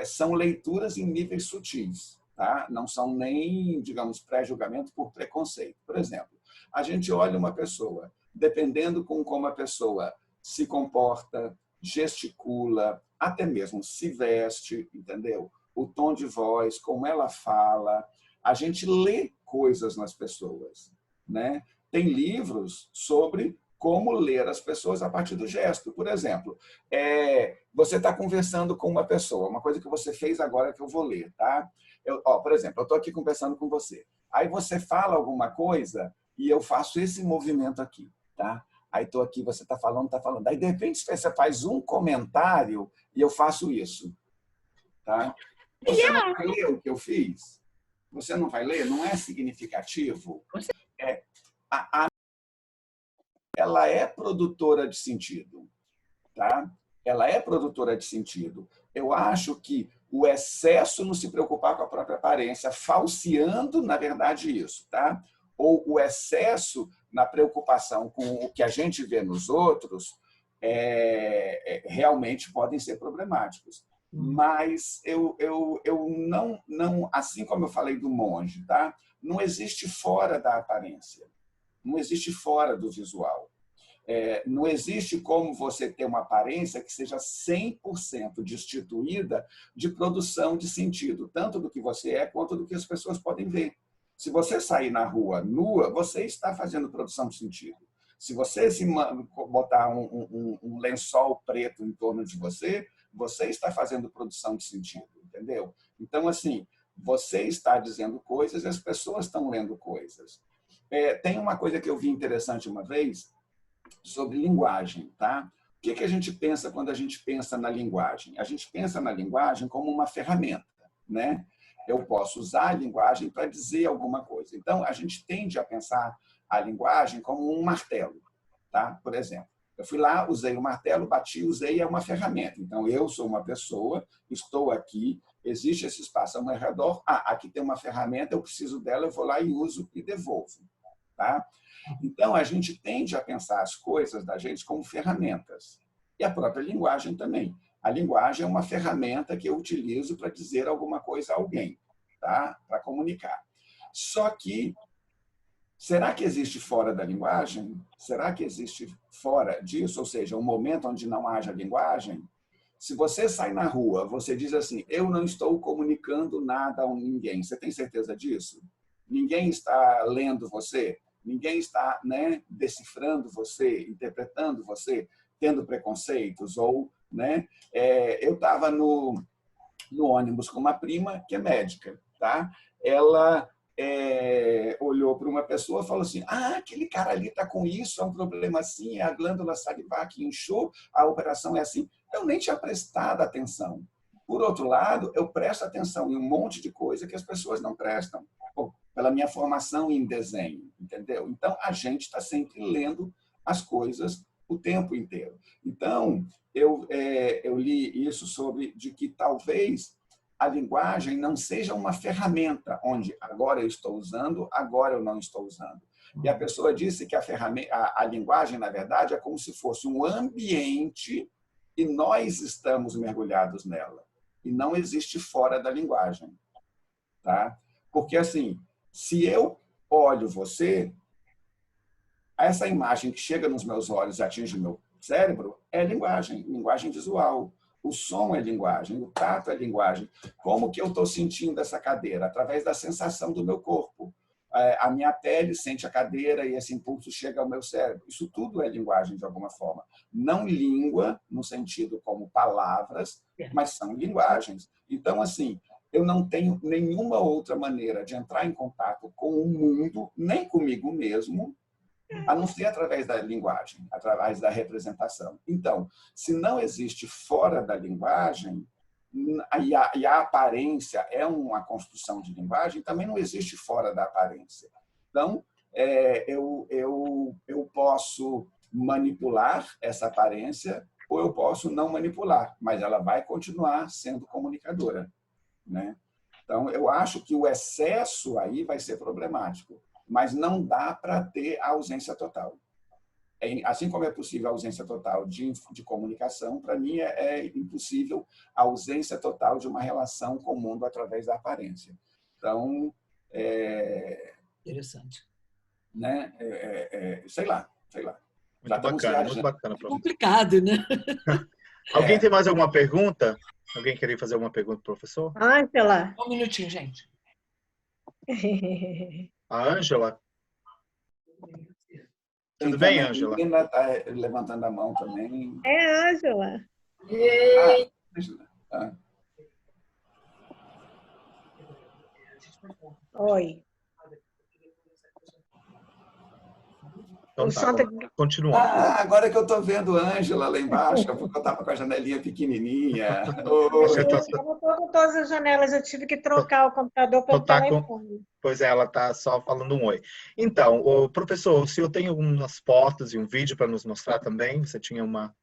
são leituras em níveis sutis, tá? Não são nem, digamos, pré-julgamento por preconceito. Por exemplo, a gente olha uma pessoa, dependendo com como a pessoa se comporta, gesticula, até mesmo se veste, entendeu? O tom de voz, como ela fala, a gente lê coisas nas pessoas, né? Tem livros sobre como ler as pessoas a partir do gesto. Por exemplo, você está conversando com uma pessoa, uma coisa que você fez agora que eu vou ler, tá? Por exemplo, eu estou aqui conversando com você. Aí você fala alguma coisa e eu faço esse movimento aqui, tá? Aí estou aqui, você está falando, está falando. Aí, de repente, você faz um comentário e eu faço isso, tá? Você não vai ler o que eu fiz? Você não vai ler? Não é significativo? Ela é produtora de sentido, tá? Ela é produtora de sentido. Eu acho que o excesso no se preocupar com a própria aparência, falseando, na verdade, isso, tá? Ou o excesso na preocupação com o que a gente vê nos outros, realmente podem ser problemáticos. Mas eu não, assim como eu falei do monge, tá? Não existe fora da aparência. Não existe fora do visual. Não existe como você ter uma aparência que seja 100% destituída de produção de sentido, tanto do que você é quanto do que as pessoas podem ver. Se você sair na rua nua, você está fazendo produção de sentido. Se você botar um lençol preto em torno de você, você está fazendo produção de sentido, entendeu? Então, assim, você está dizendo coisas e as pessoas estão lendo coisas. Tem uma coisa que eu vi interessante uma vez sobre linguagem, tá? que a gente pensa quando a gente pensa na linguagem? A gente pensa na linguagem como uma ferramenta, né? Eu posso usar a linguagem para dizer alguma coisa. Então, a gente tende a pensar a linguagem como um martelo, tá? Por exemplo, eu fui lá, usei o martelo, bati, usei, é uma ferramenta. Então, eu sou uma pessoa, estou aqui, existe esse espaço ao meu redor, aqui tem uma ferramenta, eu preciso dela, eu vou lá e uso e devolvo, tá? Então, a gente tende a pensar as coisas da gente como ferramentas. E a própria linguagem também. A linguagem é uma ferramenta que eu utilizo para dizer alguma coisa a alguém, tá? Para comunicar. Só que, será que existe fora da linguagem? Será que existe fora disso? Ou seja, um momento onde não haja linguagem? Se você sai na rua, você diz assim, eu não estou comunicando nada a ninguém. Você tem certeza disso? Ninguém está lendo você? Ninguém está, né, decifrando você, interpretando você, tendo preconceitos? Ou, né, eu estava no ônibus com uma prima que é médica, tá? Ela olhou para uma pessoa e falou assim, aquele cara ali está com isso, é um problema assim, é a glândula salivar que inchou, a operação é assim. Eu nem tinha prestado atenção. Por outro lado, eu presto atenção em um monte de coisa que as pessoas não prestam, pela minha formação em desenho, entendeu? Então, a gente está sempre lendo as coisas o tempo inteiro. Então, eu li isso sobre de que talvez a linguagem não seja uma ferramenta onde agora eu estou usando, agora eu não estou usando. E a pessoa disse que a linguagem, na verdade, é como se fosse um ambiente e nós estamos mergulhados nela. E não existe fora da linguagem. Tá? Porque, assim, se eu olho você, essa imagem que chega nos meus olhos e atinge o meu cérebro é linguagem visual. O som é linguagem, o tato é linguagem. Como que eu estou sentindo essa cadeira? Através da sensação do meu corpo. A minha pele sente a cadeira e esse impulso chega ao meu cérebro. Isso tudo é linguagem, de alguma forma. Não língua, no sentido como palavras, mas são linguagens. Então, assim, eu não tenho nenhuma outra maneira de entrar em contato com o mundo, nem comigo mesmo, a não ser através da linguagem, através da representação. Então, se não existe fora da linguagem, e a aparência é uma construção de linguagem, também não existe fora da aparência. Então, eu posso manipular essa aparência ou eu posso não manipular, mas ela vai continuar sendo comunicadora, né? Então, eu acho que o excesso aí vai ser problemático, mas não dá para ter a ausência total. Assim como é possível a ausência total de comunicação, para mim é impossível a ausência total de uma relação com o mundo através da aparência. Então, interessante. Né? Sei lá. Muito bacana. É complicado, né? Alguém tem mais alguma pergunta? Alguém queria fazer alguma pergunta, professor? Ângela. Um minutinho, gente. Ah, A Ângela? Tudo bem, Ângela? A Nina está levantando a mão também. É, Ângela. Ângela. Oi. Então, tá, continuando. Agora que eu estou vendo a Ângela lá embaixo, porque eu estava com a janelinha pequenininha. Todas as janelas, eu tive que trocar o computador pelo telefone. Pois é, ela está só falando um oi. Então, professor, o senhor tem algumas fotos e um vídeo para nos mostrar também? Você tinha uma...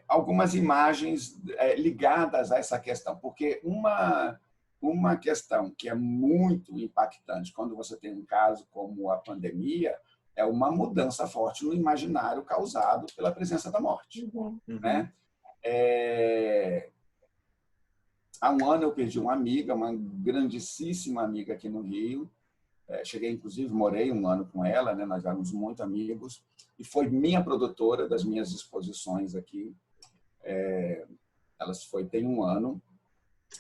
Algumas imagens ligadas a essa questão, porque uma questão que é muito impactante quando você tem um caso como a pandemia é uma mudança forte no imaginário causado pela presença da morte. Né? Há um ano eu perdi uma amiga, uma grandíssima amiga aqui no Rio. Cheguei, inclusive, morei um ano com ela, né? Nós éramos muito amigos. E foi minha produtora das minhas exposições aqui. Ela tem um ano.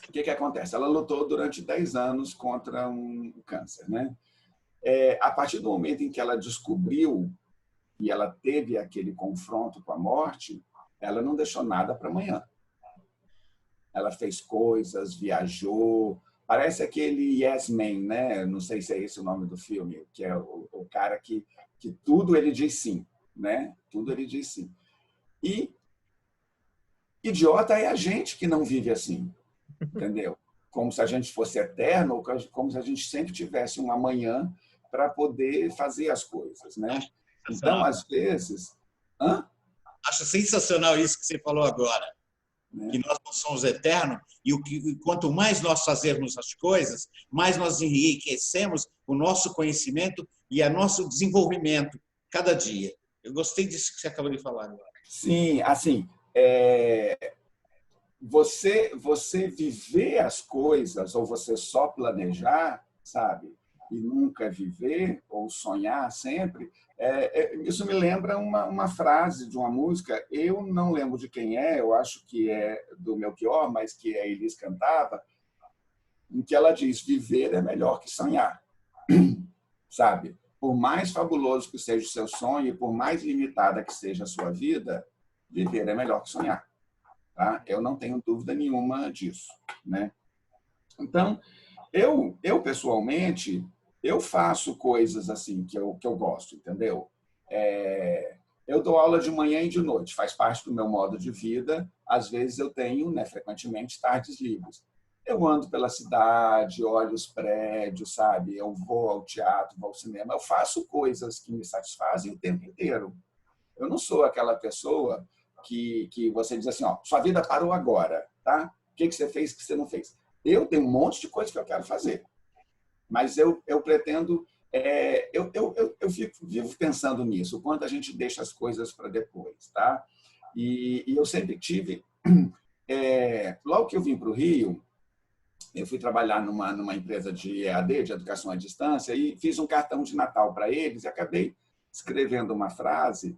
O que acontece? Ela lutou durante 10 anos contra um câncer, né? A partir do momento em que ela descobriu e ela teve aquele confronto com a morte, ela não deixou nada para amanhã. Ela fez coisas, viajou. Parece aquele Yes Man, né? Não sei se é esse o nome do filme, que é o cara que tudo ele diz sim, né? Tudo ele diz sim. E idiota é a gente que não vive assim, entendeu? Como se a gente fosse eterno, ou como se a gente sempre tivesse um amanhã para poder fazer as coisas, né? Então, às vezes... Hã? Acho sensacional isso que você falou agora, que nós não somos eternos e quanto mais nós fazermos as coisas, mais nós enriquecemos o nosso conhecimento e o nosso desenvolvimento cada dia. Eu gostei disso que você acabou de falar agora. Sim, assim, você viver as coisas ou você só planejar, sabe, e nunca viver ou sonhar sempre, isso me lembra uma frase de uma música, eu não lembro de quem é, eu acho que é do Melchior, mas que a Elis cantava, em que ela diz: viver é melhor que sonhar, sabe? Por mais fabuloso que seja o seu sonho e por mais limitada que seja a sua vida, viver é melhor que sonhar. Tá? Eu não tenho dúvida nenhuma disso, né? Então, eu pessoalmente, eu faço coisas assim que eu gosto, entendeu? Eu dou aula de manhã e de noite, faz parte do meu modo de vida. Às vezes eu tenho, né, frequentemente, tardes livres. Eu ando pela cidade, olho os prédios, sabe? Eu vou ao teatro, vou ao cinema. Eu faço coisas que me satisfazem o tempo inteiro. Eu não sou aquela pessoa que você diz assim, ó, sua vida parou agora, tá? O que você fez que você não fez? Eu tenho um monte de coisa que eu quero fazer, mas eu pretendo... eu vivo pensando nisso, o quanto a gente deixa as coisas para depois, tá? E eu sempre tive... logo que eu vim para o Rio, eu fui trabalhar numa empresa de EAD, de educação à distância, e fiz um cartão de Natal para eles e acabei escrevendo uma frase.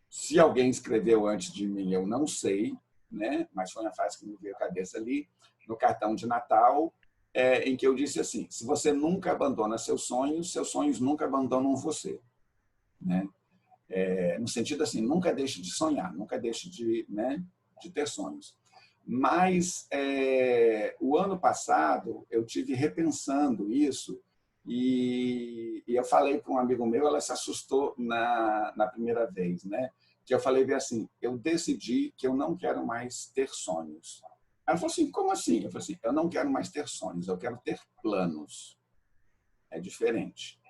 Se alguém escreveu antes de mim, eu não sei, né? Mas foi uma frase que me veio à cabeça ali, no cartão de Natal, em que eu disse assim: se você nunca abandona seus sonhos nunca abandonam você. Né? No sentido assim, nunca deixe de sonhar, nunca deixe de ter sonhos. Mas o ano passado eu tive repensando isso e eu falei para um amigo meu, ela se assustou na primeira vez, né? Que eu falei assim, eu decidi que eu não quero mais ter sonhos. Ela falou assim, como assim? Eu falei assim, eu não quero mais ter sonhos, eu quero ter planos. É diferente,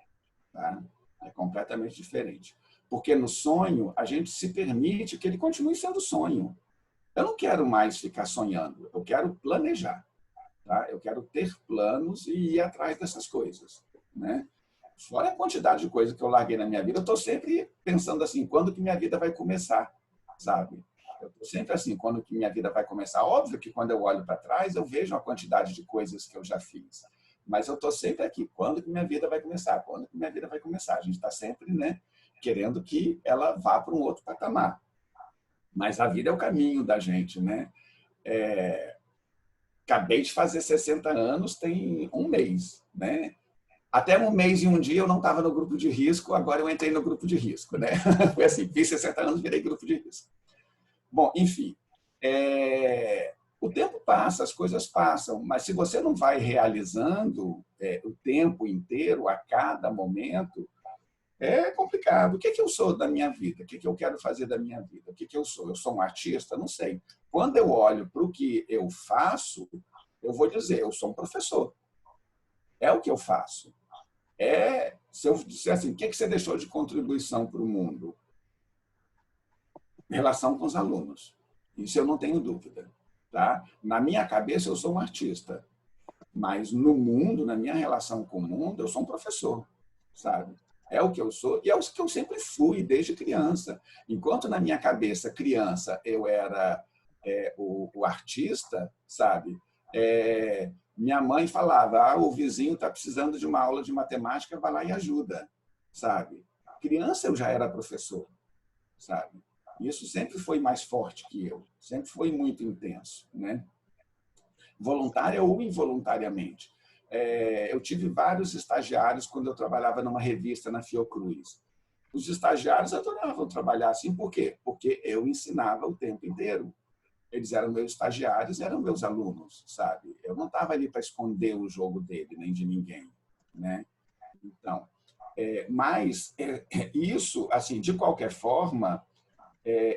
tá? É completamente diferente. Porque no sonho a gente se permite que ele continue sendo sonho. Eu não quero mais ficar sonhando, eu quero planejar. Tá? Eu quero ter planos e ir atrás dessas coisas. Né? Fora a quantidade de coisas que eu larguei na minha vida, eu estou sempre pensando assim, quando que minha vida vai começar? Sabe? Eu estou sempre assim, quando que minha vida vai começar? Óbvio que quando eu olho para trás, eu vejo a quantidade de coisas que eu já fiz. Mas eu estou sempre aqui, quando que minha vida vai começar? Quando que minha vida vai começar? A gente está sempre querendo que ela vá para um outro patamar. Mas a vida é o caminho da gente, né? Acabei de fazer 60 anos, tem um mês, né? Até um mês e um dia eu não estava no grupo de risco, agora eu entrei no grupo de risco, né? Foi assim, fiz 60 anos, virei grupo de risco. Bom, enfim, o tempo passa, as coisas passam, mas se você não vai realizando o tempo inteiro, a cada momento, é complicado. O que eu sou da minha vida? O que eu quero fazer da minha vida? O que eu sou? Eu sou um artista? Não sei. Quando eu olho para o que eu faço, eu vou dizer, eu sou um professor. É o que eu faço. Se eu disser assim, o que você deixou de contribuição para o mundo? Em relação com os alunos. Isso eu não tenho dúvida. Tá? Na minha cabeça, eu sou um artista. Mas no mundo, na minha relação com o mundo, eu sou um professor. Sabe? É o que eu sou e é o que eu sempre fui desde criança. Enquanto na minha cabeça, criança, eu era o artista, sabe? Minha mãe falava, o vizinho está precisando de uma aula de matemática, vai lá e ajuda, sabe? Criança eu já era professor, sabe? Isso sempre foi mais forte que eu, sempre foi muito intenso, né? Voluntária ou involuntariamente. Eu tive vários estagiários quando eu trabalhava numa revista na Fiocruz. Os estagiários adoravam trabalhar assim, por quê? Porque eu ensinava o tempo inteiro. Eles eram meus estagiários, eram meus alunos, sabe? Eu não estava ali para esconder o jogo dele, nem de ninguém, né? Então, mas isso, assim, de qualquer forma,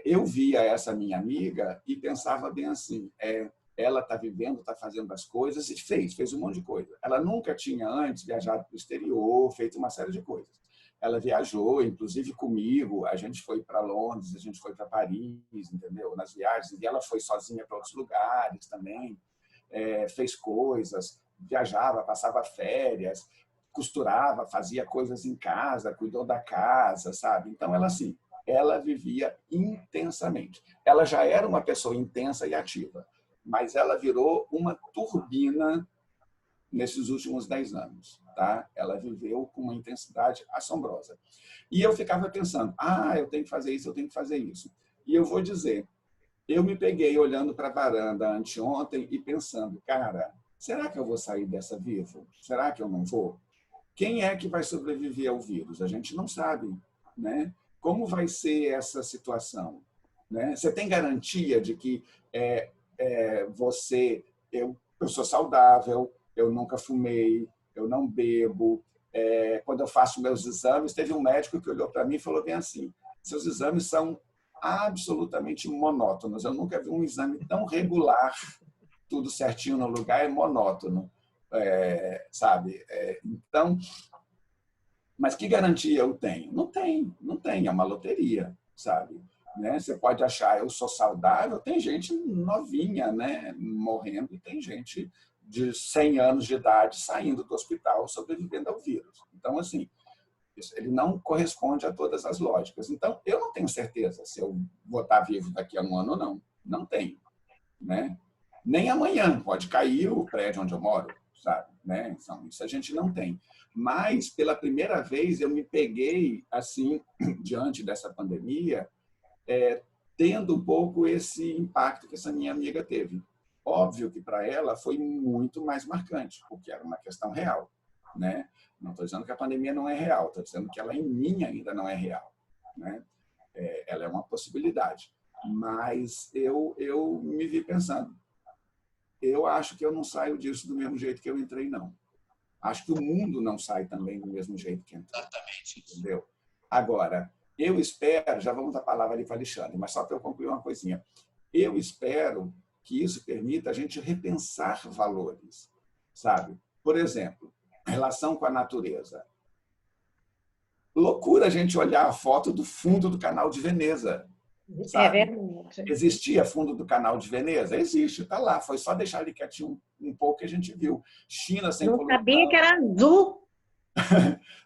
eu via essa minha amiga e pensava bem assim, ela está vivendo, está fazendo as coisas e fez um monte de coisa. Ela nunca tinha antes viajado para o exterior, feito uma série de coisas. Ela viajou, inclusive comigo, a gente foi para Londres, a gente foi para Paris, entendeu? Nas viagens, e ela foi sozinha para outros lugares também, fez coisas, viajava, passava férias, costurava, fazia coisas em casa, cuidou da casa, sabe? Então, ela assim, ela vivia intensamente. Ela já era uma pessoa intensa e ativa, mas ela virou uma turbina nesses últimos 10 anos. Tá? Ela viveu com uma intensidade assombrosa. E eu ficava pensando, eu tenho que fazer isso, eu tenho que fazer isso. E eu vou dizer, eu me peguei olhando para a varanda anteontem e pensando, cara, será que eu vou sair dessa vivo? Será que eu não vou? Quem é que vai sobreviver ao vírus? A gente não sabe, né? Como vai ser essa situação? Né? Você tem garantia de que eu sou saudável, eu nunca fumei, eu não bebo. Quando eu faço meus exames, teve um médico que olhou para mim e falou bem assim, seus exames são absolutamente monótonos. Eu nunca vi um exame tão regular, tudo certinho no lugar, é monótono. Sabe? Então, mas que garantia eu tenho? Não tem, é uma loteria, sabe? Né? Você pode achar, eu sou saudável, tem gente novinha, né? Morrendo, e tem gente de 100 anos de idade saindo do hospital, sobrevivendo ao vírus. Então, assim, ele não corresponde a todas as lógicas. Então, eu não tenho certeza se eu vou estar vivo daqui a um ano ou não. Não tenho. Né? Nem amanhã pode cair o prédio onde eu moro, sabe? Né? Então, isso a gente não tem. Mas, pela primeira vez, eu me peguei, assim, diante dessa pandemia, tendo um pouco esse impacto que essa minha amiga teve. Óbvio que para ela foi muito mais marcante, porque era uma questão real. Né? Não estou dizendo que a pandemia não é real, estou dizendo que ela em mim ainda não é real. Né? Ela é uma possibilidade. Mas eu me vi pensando, eu acho que eu não saio disso do mesmo jeito que eu entrei, não. Acho que o mundo não sai também do mesmo jeito que entrou. Exatamente. Entendeu? Agora, eu espero, já vamos dar a palavra ali para Alexandre, mas só para eu concluir uma coisinha. Eu espero que isso permita a gente repensar valores, sabe? Por exemplo, relação com a natureza. Loucura a gente olhar a foto do fundo do Canal de Veneza. Sabe? É verdade. Existia fundo do Canal de Veneza? Existe, está lá. Foi só deixar ele quietinho um pouco que a gente viu. China sem poluição. Não sabia que era azul.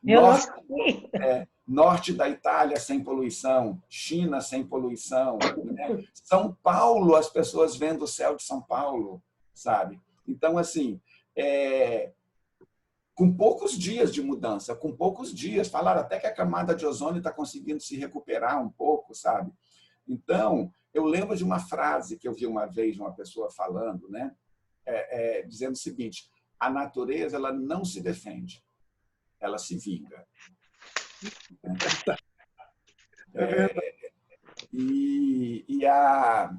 Eu não sabia. Norte da Itália sem poluição, China sem poluição, né? São Paulo, as pessoas vendo o céu de São Paulo, sabe? Então, assim, com poucos dias de mudança, com poucos dias, falaram até que a camada de ozônio está conseguindo se recuperar um pouco, sabe? Então, eu lembro de uma frase que eu vi uma vez uma pessoa falando, né? Dizendo o seguinte, a natureza ela não se defende, ela se vinga. E a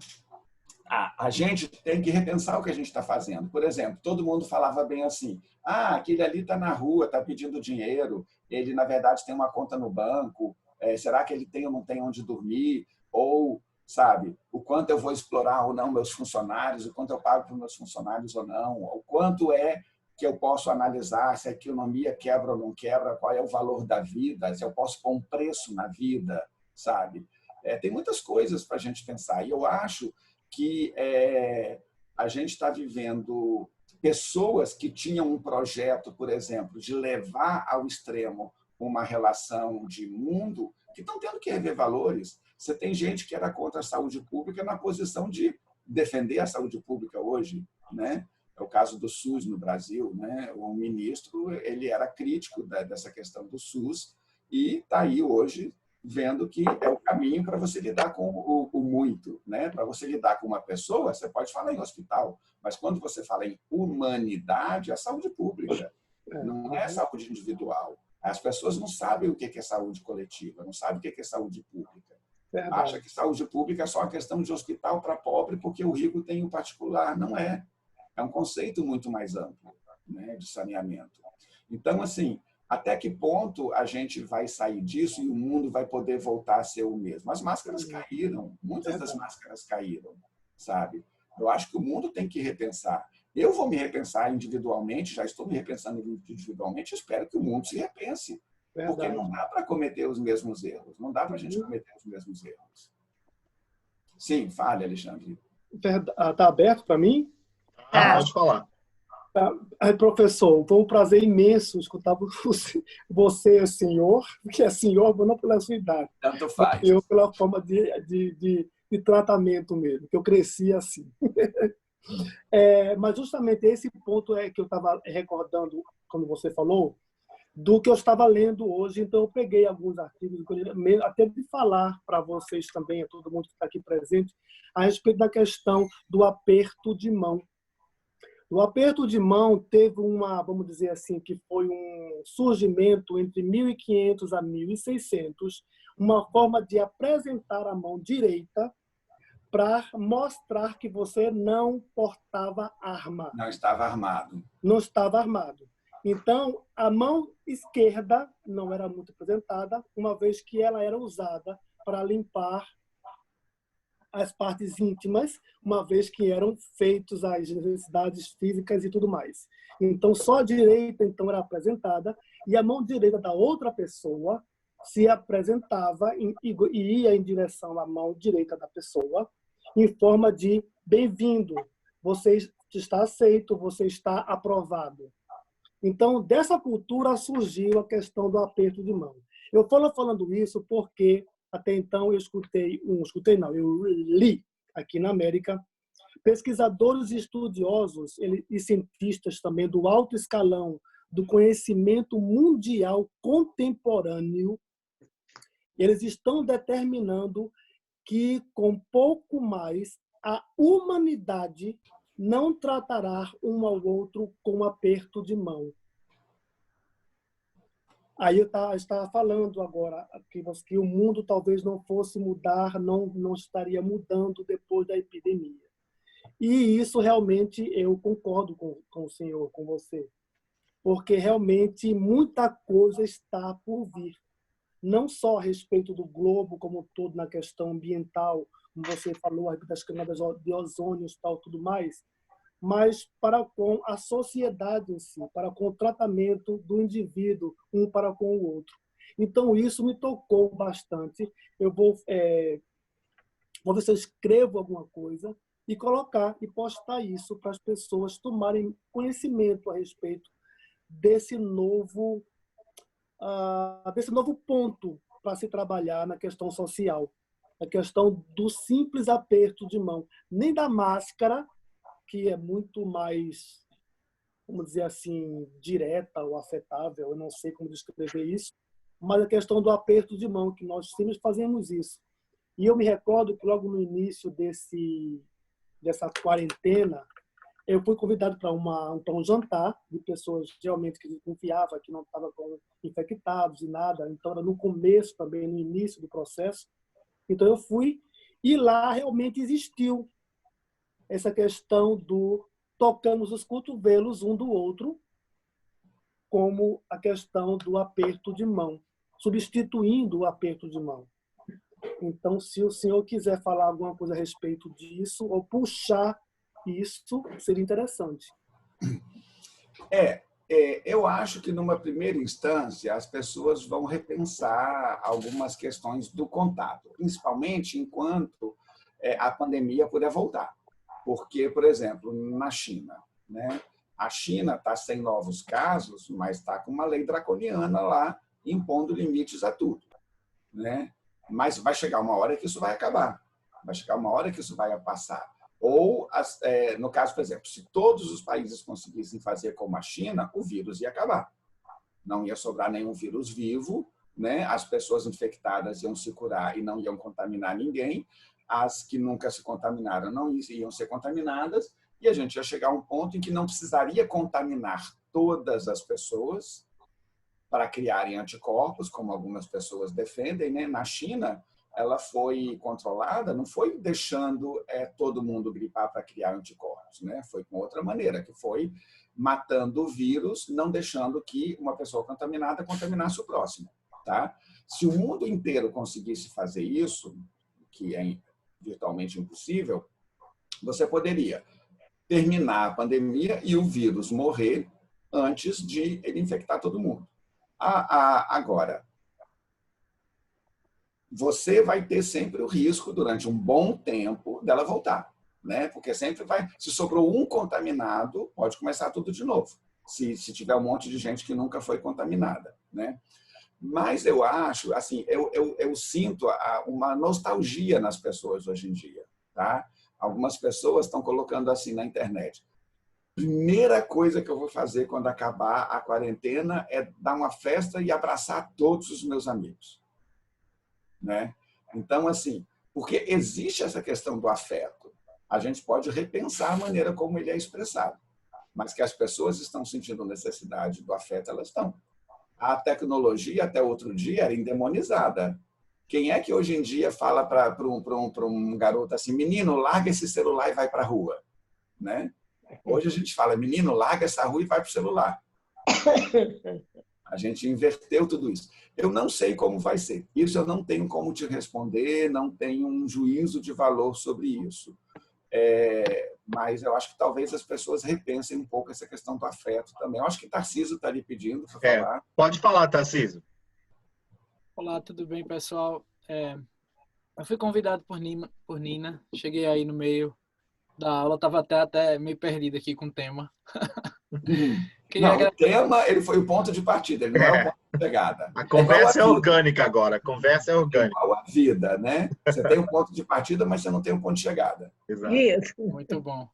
gente tem que repensar o que a gente está fazendo. Por exemplo, todo mundo falava bem assim, aquele ali está na rua, está pedindo dinheiro, ele, na verdade, tem uma conta no banco, será que ele tem ou não tem onde dormir? Ou, sabe, o quanto eu vou explorar ou não meus funcionários, o quanto eu pago para os meus funcionários ou não, o quanto que eu posso analisar se a economia quebra ou não quebra, qual é o valor da vida, se eu posso pôr um preço na vida, sabe? Tem muitas coisas para a gente pensar. E eu acho que a gente está vivendo pessoas que tinham um projeto, por exemplo, de levar ao extremo uma relação de mundo, que estão tendo que rever valores. Você tem gente que era contra a saúde pública na posição de defender a saúde pública hoje, né? É o caso do SUS no Brasil, né? O ministro ele era crítico dessa questão do SUS e está aí hoje vendo que é o caminho para você lidar com o muito, né? Para você lidar com uma pessoa, você pode falar em hospital, mas quando você fala em humanidade, é saúde pública, não é saúde individual. As pessoas não sabem o que é saúde coletiva, não sabem o que é saúde pública. Acha que saúde pública é só uma questão de hospital para pobre porque o rico tem um particular. Não é. É um conceito muito mais amplo, né, de saneamento. Então, assim, Até que ponto a gente vai sair disso e o mundo vai poder voltar a ser o mesmo? As máscaras caíram, muitas das máscaras caíram, sabe? Eu acho que o mundo tem que repensar. Eu vou me repensar individualmente, já estou me repensando individualmente, espero que o mundo se repense. Porque não dá para cometer os mesmos erros, não dá para a gente cometer os mesmos erros. Sim, fale, Alexandre. Está aberto para mim? Pode falar. Professor, foi um prazer imenso escutar você, senhor, que é senhor, não pela sua idade. Tanto faz. Eu pela forma de tratamento mesmo, que eu cresci assim. Mas justamente esse ponto é que eu estava recordando, quando você falou, do que eu estava lendo hoje. Então, eu peguei alguns artigos, até de falar para vocês também, a todo mundo que está aqui presente, a respeito da questão do aperto de mão. O aperto de mão teve vamos dizer assim, que foi um surgimento entre 1500 a 1600, uma forma de apresentar a mão direita para mostrar que você não portava arma. Não estava armado. Não estava armado. Então, a mão esquerda não era muito apresentada, uma vez que ela era usada para limpar as partes íntimas, uma vez que eram feitas as necessidades físicas e tudo mais. Então, só a direita então era apresentada e a mão direita da outra pessoa se apresentava e ia em direção à mão direita da pessoa em forma de bem-vindo, você está aceito, você está aprovado. Então, dessa cultura surgiu a questão do aperto de mão. Eu estou falando isso porque até então eu eu li aqui na América pesquisadores e estudiosos e cientistas também do alto escalão do conhecimento mundial contemporâneo, eles estão determinando que com pouco mais a humanidade não tratará um ao outro com aperto de mão. Aí eu estava falando agora que o mundo talvez não fosse mudar, não estaria mudando depois da epidemia. E isso realmente eu concordo com o senhor, com você, porque realmente muita coisa está por vir. Não só a respeito do globo como um todo na questão ambiental, como você falou, das camadas de ozônio e tal, tudo mais, mas para com a sociedade em si, para com o tratamento do indivíduo, um para com o outro. Então, isso me tocou bastante. Eu vou ver se eu escrevo alguma coisa e colocar e postar isso para as pessoas tomarem conhecimento a respeito desse novo ponto para se trabalhar na questão social, a questão do simples aperto de mão, nem da máscara, que é muito mais, vamos dizer assim, direta ou afetável, eu não sei como descrever isso, mas a questão do aperto de mão, que nós sempre fazemos isso. E eu me recordo que logo no início dessa quarentena, eu fui convidado para um jantar de pessoas realmente que confiava que não estavam infectados e nada. Então, era no começo também, no início do processo. Então, eu fui e lá realmente existiu essa questão do tocamos os cotovelos um do outro, como a questão do aperto de mão, substituindo o aperto de mão. Então, se o senhor quiser falar alguma coisa a respeito disso, ou puxar isso, seria interessante. Eu acho que, numa primeira instância, as pessoas vão repensar algumas questões do contato, principalmente enquanto a pandemia puder voltar. Porque, por exemplo, na China, né? A China está sem novos casos, mas está com uma lei draconiana lá, impondo limites a tudo, né? Mas vai chegar uma hora que isso vai acabar, vai chegar uma hora que isso vai passar. Ou, no caso, por exemplo, se todos os países conseguissem fazer como a China, o vírus ia acabar. Não ia sobrar nenhum vírus vivo, né? As pessoas infectadas iam se curar e não iam contaminar ninguém. As que nunca se contaminaram não iam ser contaminadas, e a gente ia chegar a um ponto em que não precisaria contaminar todas as pessoas para criarem anticorpos, como algumas pessoas defendem, né? Na China, ela foi controlada, não foi deixando todo mundo gripar para criar anticorpos, né? Foi com outra maneira, que foi matando o vírus, não deixando que uma pessoa contaminada contaminasse o próximo. Tá? Se o mundo inteiro conseguisse fazer isso, que é virtualmente impossível, você poderia terminar a pandemia e o vírus morrer antes de ele infectar todo mundo. Agora, você vai ter sempre o risco, durante um bom tempo, dela voltar. Né? Porque sempre vai... Se sobrou um contaminado, pode começar tudo de novo. Se tiver um monte de gente que nunca foi contaminada. Né? Mas eu acho, assim, eu sinto uma nostalgia nas pessoas hoje em dia. Tá? Algumas pessoas estão colocando assim na internet: primeira coisa que eu vou fazer quando acabar a quarentena é dar uma festa e abraçar todos os meus amigos. Né? Então, assim, porque existe essa questão do afeto. A gente pode repensar a maneira como ele é expressado. Mas que as pessoas estão sentindo necessidade do afeto, elas estão. A tecnologia, até outro dia, era endemonizada. Quem é que hoje em dia fala para um garoto assim: menino, larga esse celular e vai para a rua? Né? Hoje a gente fala: menino, larga essa rua e vai para o celular. A gente inverteu tudo isso. Eu não sei como vai ser. Isso eu não tenho como te responder, não tenho um juízo de valor sobre isso. Mas eu acho que talvez as pessoas repensem um pouco essa questão do afeto também. Eu acho que Tarcísio está ali pedindo para falar. Pode falar, Tarcísio. Olá, tudo bem, pessoal? Eu fui convidado por Nina. Cheguei aí no meio da aula, estava até meio perdido aqui com o tema. Não, o tema ele foi o ponto de partida, ele não é o ponto de chegada. A conversa é orgânica agora, a conversa é orgânica. Igual a vida, né? Você tem um ponto de partida, mas você não tem um ponto de chegada. Exato. Isso. Muito bom.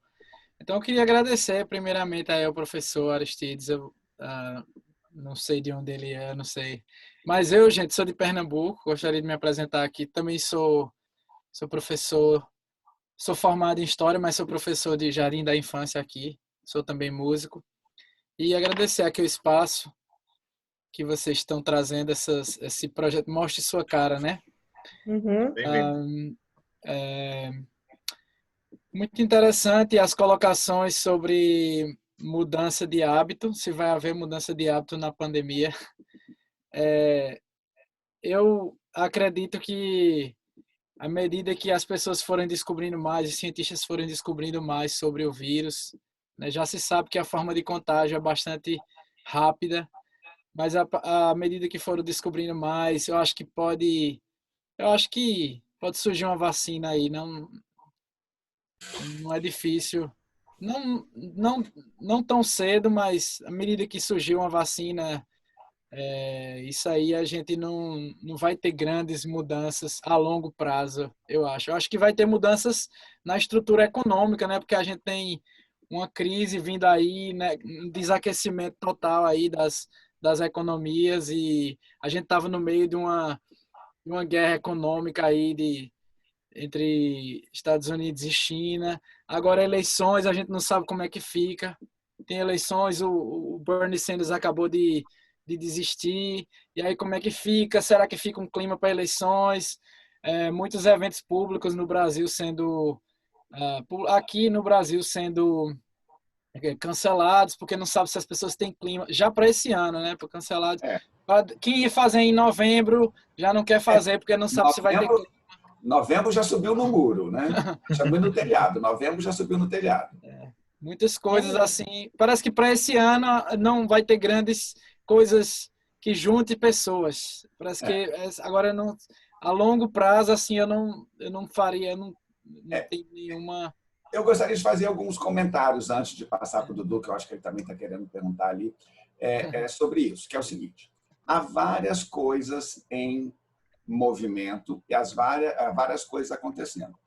Então, eu queria agradecer primeiramente aí ao professor Aristides. Eu não sei de onde ele é, não sei. Mas eu, gente, sou de Pernambuco, gostaria de me apresentar aqui. Também sou professor, sou formado em História, mas sou professor de Jardim da Infância aqui. Sou também músico. E agradecer aqui o espaço que vocês estão trazendo, esse projeto. Mostre sua cara, né? Uhum. Muito interessante as colocações sobre mudança de hábito, se vai haver mudança de hábito na pandemia. Eu acredito que à medida que as pessoas forem descobrindo mais, os cientistas forem descobrindo mais sobre o vírus, né, já se sabe que a forma de contágio é bastante rápida, mas à medida que foram descobrindo mais, eu acho que pode surgir uma vacina aí, não é difícil, não tão cedo, mas à medida que surgir uma vacina, isso aí a gente não vai ter grandes mudanças a longo prazo, eu acho. Eu acho que vai ter mudanças na estrutura econômica, né? Porque a gente tem uma crise vindo aí, né? Um desaquecimento total aí das economias, e a gente estava no meio de uma guerra econômica aí entre Estados Unidos e China. Agora eleições, a gente não sabe como é que fica. Tem eleições, o Bernie Sanders acabou de desistir, e aí como é que fica? Será que fica um clima para eleições? Muitos eventos públicos no Brasil aqui no Brasil sendo cancelados, porque não sabe se as pessoas têm clima, já para esse ano, né? Por cancelados. Quem ia fazer em novembro já não quer fazer, porque não sabe se vai ter clima. Novembro já subiu no muro, né? Subiu no telhado. Novembro já subiu no telhado. Muitas coisas assim. Parece que para esse ano não vai ter grandes coisas que junte pessoas. Parece que agora não, a longo prazo assim eu não faria, não tem nenhuma. Eu gostaria de fazer alguns comentários antes de passar para o Dudu, que eu acho que ele também está querendo perguntar ali, sobre isso, que é o seguinte: há várias coisas em movimento e várias coisas acontecendo.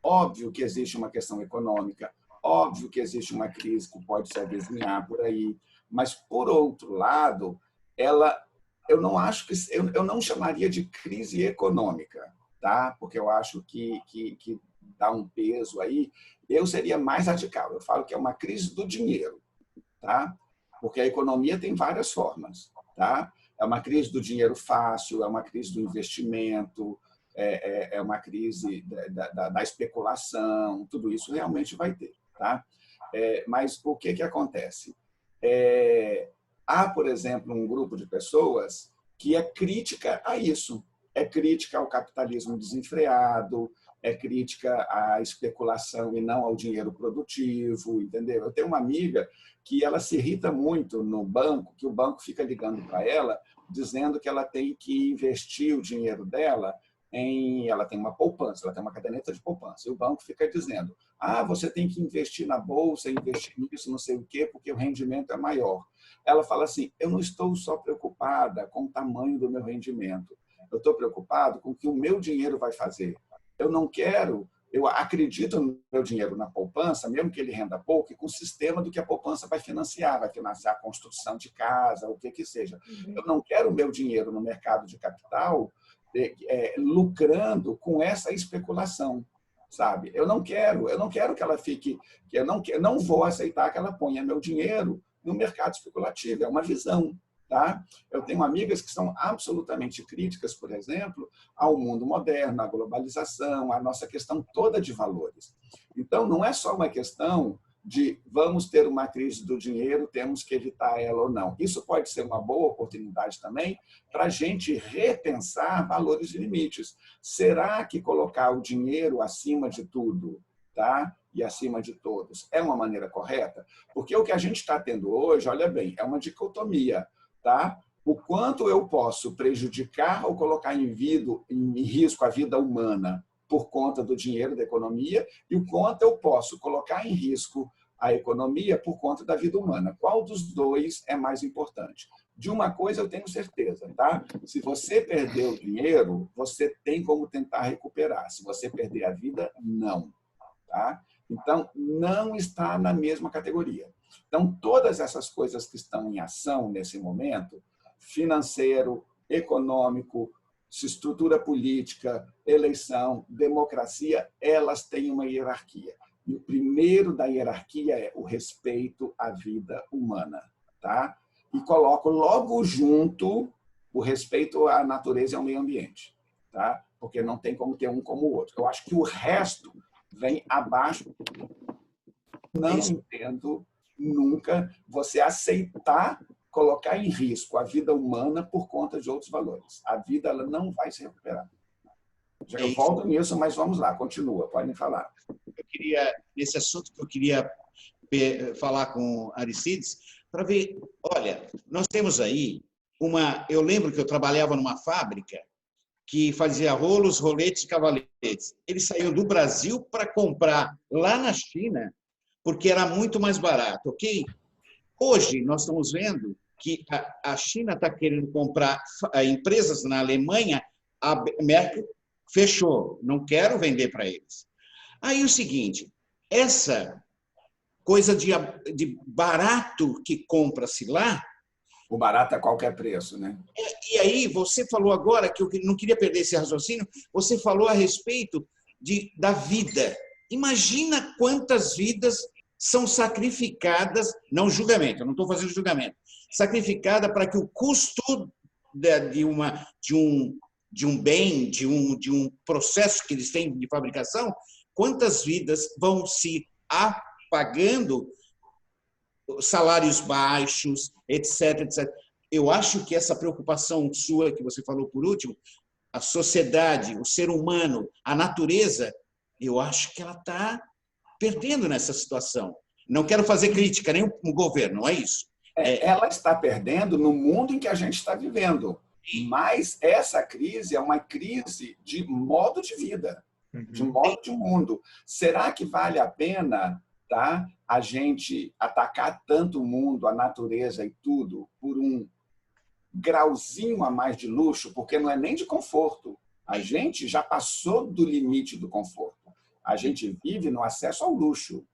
Óbvio que existe uma questão econômica, óbvio que existe uma crise que pode se avizinhar por aí, mas, por outro lado, eu não chamaria de crise econômica, tá? Porque eu acho que dá um peso aí. Eu seria mais radical. Eu falo que é uma crise do dinheiro, tá? Porque a economia tem várias formas, tá? É uma crise do dinheiro fácil, é uma crise do investimento, é uma crise da especulação, tudo isso realmente vai ter, tá? Mas o que acontece? Há, por exemplo, um grupo de pessoas que é crítica a isso, é crítica ao capitalismo desenfreado, é crítica à especulação e não ao dinheiro produtivo, entendeu? Eu tenho uma amiga que ela se irrita muito no banco, que o banco fica ligando para ela, dizendo que ela tem que investir o dinheiro dela ela tem uma poupança, ela tem uma caderneta de poupança. E o banco fica dizendo, você tem que investir na bolsa, investir nisso, não sei o quê, porque o rendimento é maior. Ela fala assim, eu não estou só preocupada com o tamanho do meu rendimento, eu estou preocupado com o que o meu dinheiro vai fazer. Eu acredito no meu dinheiro na poupança, mesmo que ele renda pouco, e com o sistema do que a poupança vai financiar a construção de casa, o que seja. Eu não quero o meu dinheiro no mercado de capital lucrando com essa especulação, sabe? Eu não quero que ela fique, não vou aceitar que ela ponha meu dinheiro no mercado especulativo, é uma visão. Tá? Eu tenho amigas que são absolutamente críticas, por exemplo, ao mundo moderno, à globalização, à nossa questão toda de valores. Então, não é só uma questão de vamos ter uma crise do dinheiro, temos que evitar ela ou não. Isso pode ser uma boa oportunidade também para a gente repensar valores e limites. Será que colocar o dinheiro acima de tudo, tá? E acima de todos, é uma maneira correta? Porque o que a gente está tendo hoje, olha bem, é uma dicotomia. Tá? O quanto eu posso prejudicar ou colocar em risco a vida humana por conta do dinheiro, da economia, e o quanto eu posso colocar em risco a economia por conta da vida humana. Qual dos dois é mais importante? De uma coisa eu tenho certeza, tá? Se você perder o dinheiro, você tem como tentar recuperar. Se você perder a vida, não. Tá? Então, não está na mesma categoria. Então, todas essas coisas que estão em ação nesse momento, financeiro, econômico, estrutura política, eleição, democracia, elas têm uma hierarquia. E o primeiro da hierarquia é o respeito à vida humana. Tá? E coloco logo junto o respeito à natureza e ao meio ambiente. Tá? Porque não tem como ter um como o outro. Eu acho que o resto vem abaixo. Não entendo nunca você aceitar colocar em risco a vida humana por conta de outros valores. A vida ela não vai se recuperar. Eu volto nisso, mas vamos lá, continua, podem falar. Nesse assunto que eu queria falar com Aristides, para ver, olha, nós temos aí eu lembro que eu trabalhava numa fábrica que fazia rolos, roletes e cavaletes. Eles saíam do Brasil para comprar lá na China, porque era muito mais barato, ok? Hoje, nós estamos vendo que a China está querendo comprar empresas na Alemanha, a Merkel fechou, não quero vender para eles. Aí o seguinte, essa coisa de barato que compra-se lá... O barato a qualquer preço, né? E aí, você falou agora, que eu não queria perder esse raciocínio, você falou a respeito da vida. Imagina quantas vidas são sacrificadas, não julgamento, eu não estou fazendo julgamento, sacrificada para que o custo de um bem, de um processo que eles têm de fabricação, quantas vidas vão se apagando, salários baixos, etc, etc. Eu acho que essa preocupação sua, que você falou por último, a sociedade, o ser humano, a natureza, eu acho que ela está perdendo nessa situação. Não quero fazer crítica nem o governo, não é isso. Ela está perdendo no mundo em que a gente está vivendo. Mas essa crise é uma crise de modo de vida, de modo de mundo. Será que vale a pena, tá, a gente atacar tanto o mundo, a natureza e tudo, por um grauzinho a mais de luxo? Porque não é nem de conforto. A gente já passou do limite do conforto. A gente vive no acesso ao luxo.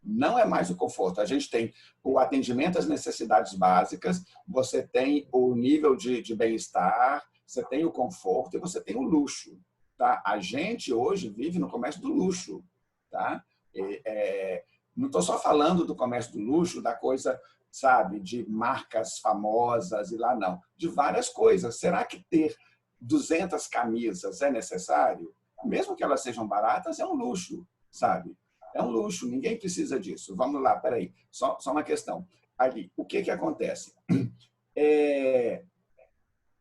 Não é mais o conforto. A gente tem o atendimento às necessidades básicas, você tem o nível de bem-estar, você tem o conforto e você tem o luxo. Tá? A gente hoje vive no comércio do luxo. Tá? Não estou só falando do comércio do luxo, da coisa, sabe, de marcas famosas e lá não. De várias coisas. Será que ter 200 camisas é necessário? Mesmo que elas sejam baratas, é um luxo, sabe? É um luxo, ninguém precisa disso. Vamos lá, peraí, só uma questão. ali. O que acontece?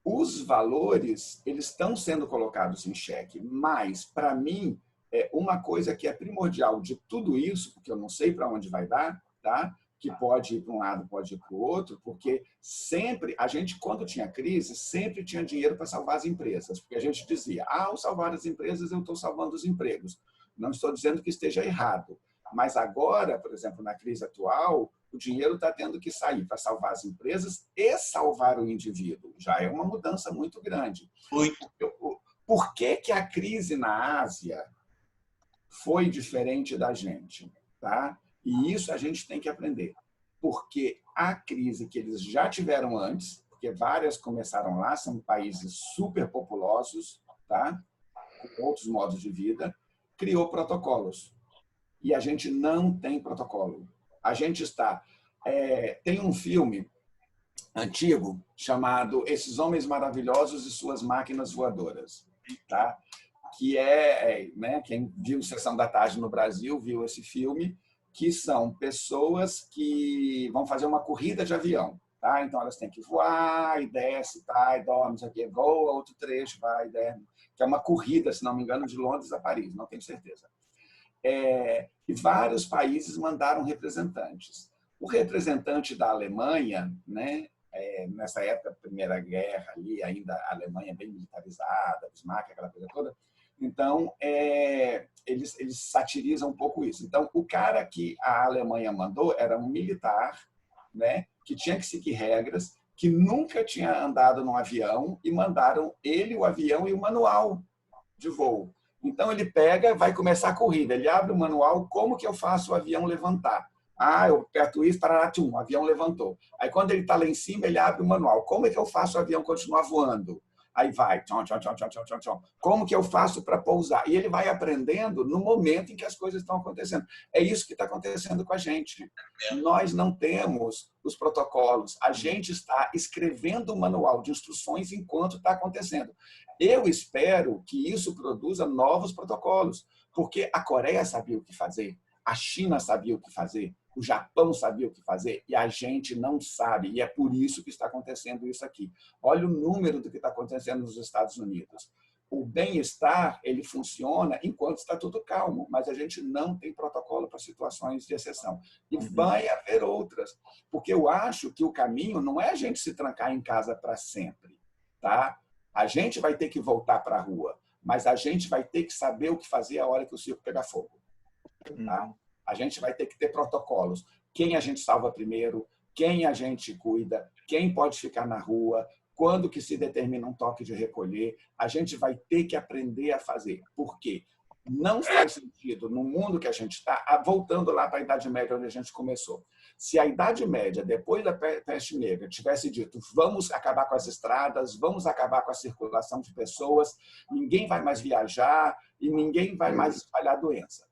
Os valores eles estão sendo colocados em xeque, mas, para mim, uma coisa que é primordial de tudo isso, porque eu não sei para onde vai dar, tá? Que pode ir para um lado, pode ir para o outro, porque sempre, a gente, quando tinha crise, sempre tinha dinheiro para salvar as empresas, porque a gente dizia, ao salvar as empresas, eu estou salvando os empregos. Não estou dizendo que esteja errado, mas agora, por exemplo, na crise atual, o dinheiro está tendo que sair para salvar as empresas e salvar o indivíduo. Já é uma mudança muito grande. Por que a crise na Ásia foi diferente da gente? Tá? E isso a gente tem que aprender. Porque a crise que eles já tiveram antes, porque várias começaram lá, são países superpopulosos, tá? Com outros modos de vida, criou protocolos. E a gente não tem protocolo. A gente está... tem um filme antigo chamado Esses Homens Maravilhosos e Suas Máquinas Voadoras, tá? Que né, quem viu Sessão da Tarde no Brasil viu esse filme, que são pessoas que vão fazer uma corrida de avião. Tá? Então, elas têm que voar, e desce, tá, e dorme, aqui, voa, outro trecho, vai, desce. Que é uma corrida, se não me engano, de Londres a Paris, não tenho certeza. E vários países mandaram representantes. O representante da Alemanha, né, nessa época da Primeira Guerra, ali, ainda a Alemanha bem militarizada, Bismarck, aquela coisa toda, então, eles satirizam um pouco isso. Então, o cara que a Alemanha mandou era um militar, né, que tinha que seguir regras, que nunca tinha andado num avião, e mandaram ele, o avião e o manual de voo. Então, ele pega, vai começar a corrida, ele abre o manual, como que eu faço o avião levantar? Eu aperto isso, para o avião levantou. Aí, quando ele está lá em cima, ele abre o manual. Como é que eu faço o avião continuar voando? Aí vai, tchom, tchom, tchom, tchom, tchom, tchom. Como que eu faço para pousar? E ele vai aprendendo no momento em que as coisas estão acontecendo. É isso que está acontecendo com a gente. Nós não temos os protocolos. A gente está escrevendo o manual de instruções enquanto está acontecendo. Eu espero que isso produza novos protocolos, porque a Coreia sabia o que fazer, a China sabia o que fazer, o Japão sabia o que fazer e a gente não sabe. E é por isso que está acontecendo isso aqui. Olha o número do que está acontecendo nos Estados Unidos. O bem-estar, ele funciona enquanto está tudo calmo, mas a gente não tem protocolo para situações de exceção. E vai haver outras, porque eu acho que o caminho não é a gente se trancar em casa para sempre. Tá? A gente vai ter que voltar para a rua, mas a gente vai ter que saber o que fazer a hora que o circo pegar fogo. Tá? A gente vai ter que ter protocolos. Quem a gente salva primeiro, quem a gente cuida, quem pode ficar na rua, quando que se determina um toque de recolher. A gente vai ter que aprender a fazer. Por quê? Não faz sentido, no mundo que a gente está, voltando lá para a Idade Média, onde a gente começou. Se a Idade Média, depois da peste negra, tivesse dito vamos acabar com as estradas, vamos acabar com a circulação de pessoas, ninguém vai mais viajar e ninguém vai mais espalhar doença.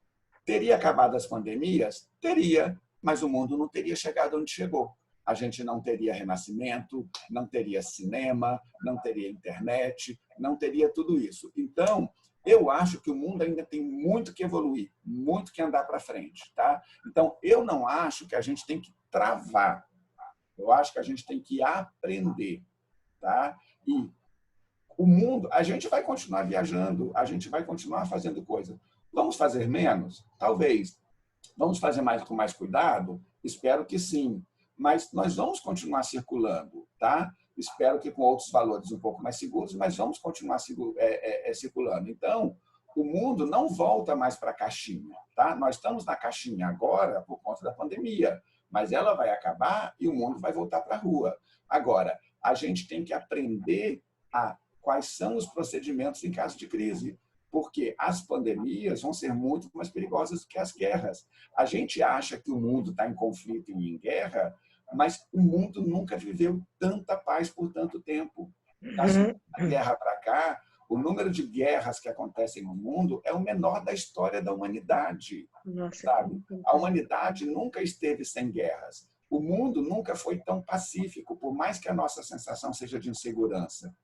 Teria acabado as pandemias? Teria, mas o mundo não teria chegado onde chegou. A gente não teria renascimento, não teria cinema, não teria internet, não teria tudo isso. Então, eu acho que o mundo ainda tem muito que evoluir, muito que andar para frente. Tá? Então, eu não acho que a gente tem que travar. Eu acho que a gente tem que aprender. Tá? E o mundo, a gente vai continuar viajando, a gente vai continuar fazendo coisa. Vamos fazer menos? Talvez. Vamos fazer com mais cuidado? Espero que sim. Mas nós vamos continuar circulando, tá? Espero que com outros valores um pouco mais seguros, mas vamos continuar circulando. Então, o mundo não volta mais para a caixinha, tá? Nós estamos na caixinha agora por conta da pandemia, mas ela vai acabar e o mundo vai voltar para a rua. Agora, a gente tem que aprender quais são os procedimentos em caso de crise, porque as pandemias vão ser muito mais perigosas do que as guerras. A gente acha que o mundo está em conflito e em guerra, mas o mundo nunca viveu tanta paz por tanto tempo. Da Segunda Guerra para cá, o número de guerras que acontecem no mundo é o menor da história da humanidade. Nossa, sabe? A humanidade nunca esteve sem guerras. O mundo nunca foi tão pacífico, por mais que a nossa sensação seja de insegurança.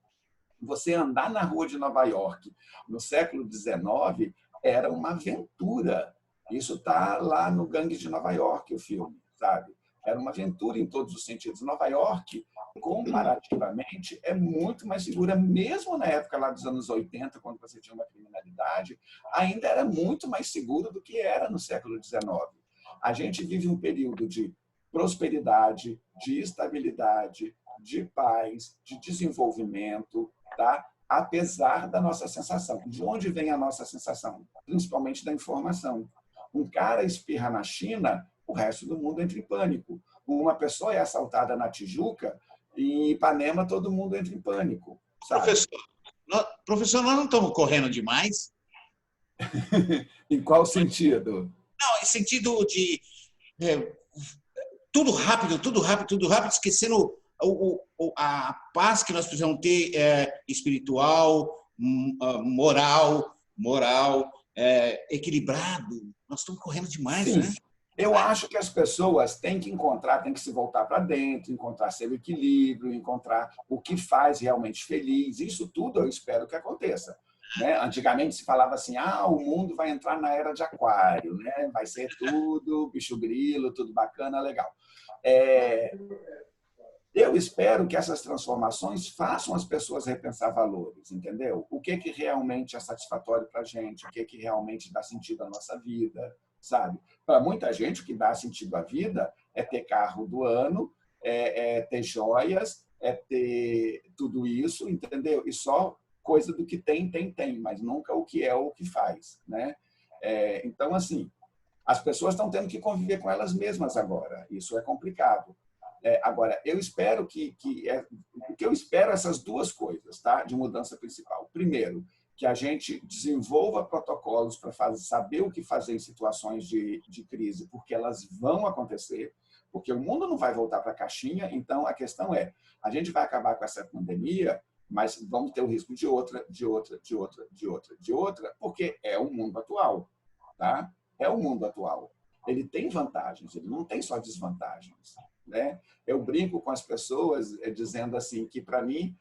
Você andar na rua de Nova York no século XIX era uma aventura. Isso está lá no Gangue de Nova York, o filme, sabe? Era uma aventura em todos os sentidos. Nova York, comparativamente, é muito mais segura, mesmo na época lá dos anos 80, quando você tinha uma criminalidade, ainda era muito mais seguro do que era no século XIX. A gente vive um período de prosperidade, de estabilidade, de paz, de desenvolvimento, tá? Apesar da nossa sensação. De onde vem a nossa sensação? Principalmente da informação. Um cara espirra na China, o resto do mundo entra em pânico. Uma pessoa é assaltada na Tijuca e em Ipanema todo mundo entra em pânico. Sabe? Professor, nós não estamos correndo demais? Em qual sentido? Não, em sentido de tudo rápido, esquecendo a paz que nós precisamos ter espiritual, moral, equilibrado. Nós estamos correndo demais, Sim. né? Eu acho que as pessoas têm que se voltar para dentro, encontrar seu equilíbrio, encontrar o que faz realmente feliz. Isso tudo eu espero que aconteça. Né? Antigamente se falava assim, o mundo vai entrar na era de aquário, né? Vai ser tudo bicho grilo, tudo bacana, legal. Eu espero que essas transformações façam as pessoas repensar valores, entendeu? O que realmente é satisfatório para a gente, o que realmente dá sentido à nossa vida, sabe? Para muita gente, o que dá sentido à vida é ter carro do ano, é ter joias, é ter tudo isso, entendeu? E só coisa do que tem, mas nunca o que é ou o que faz, né? Então, assim, as pessoas estão tendo que conviver com elas mesmas agora. Isso é complicado. Agora, eu espero o que eu espero essas duas coisas, tá? De mudança principal. Primeiro, que a gente desenvolva protocolos para saber o que fazer em situações de crise, porque elas vão acontecer, porque o mundo não vai voltar para a caixinha. Então, a questão é, a gente vai acabar com essa pandemia, mas vamos ter o risco de outra, porque é o mundo atual, tá? É o mundo atual. Ele tem vantagens, ele não tem só desvantagens, né? Eu brinco com as pessoas dizendo assim que, para mim,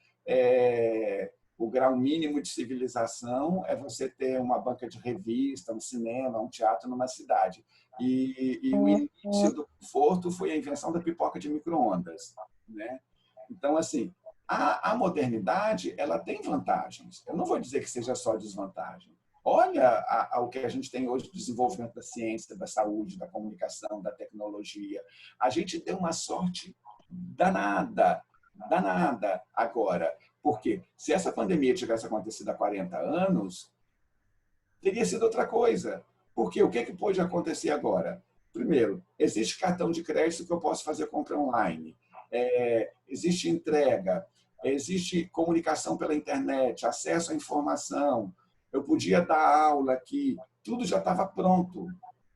o grau mínimo de civilização é você ter uma banca de revista, um cinema, um teatro numa cidade. E o início do conforto foi a invenção da pipoca de micro-ondas, né? Então, assim, a modernidade ela tem vantagens. Eu não vou dizer que seja só desvantagem. Olha o que a gente tem hoje de desenvolvimento da ciência, da saúde, da comunicação, da tecnologia. A gente deu uma sorte danada agora. Porque se essa pandemia tivesse acontecido há 40 anos, teria sido outra coisa. Porque o que pode acontecer agora? Primeiro, existe cartão de crédito que eu posso fazer compra online. Existe entrega, existe comunicação pela internet, acesso à informação. Eu podia dar aula aqui, tudo já estava pronto.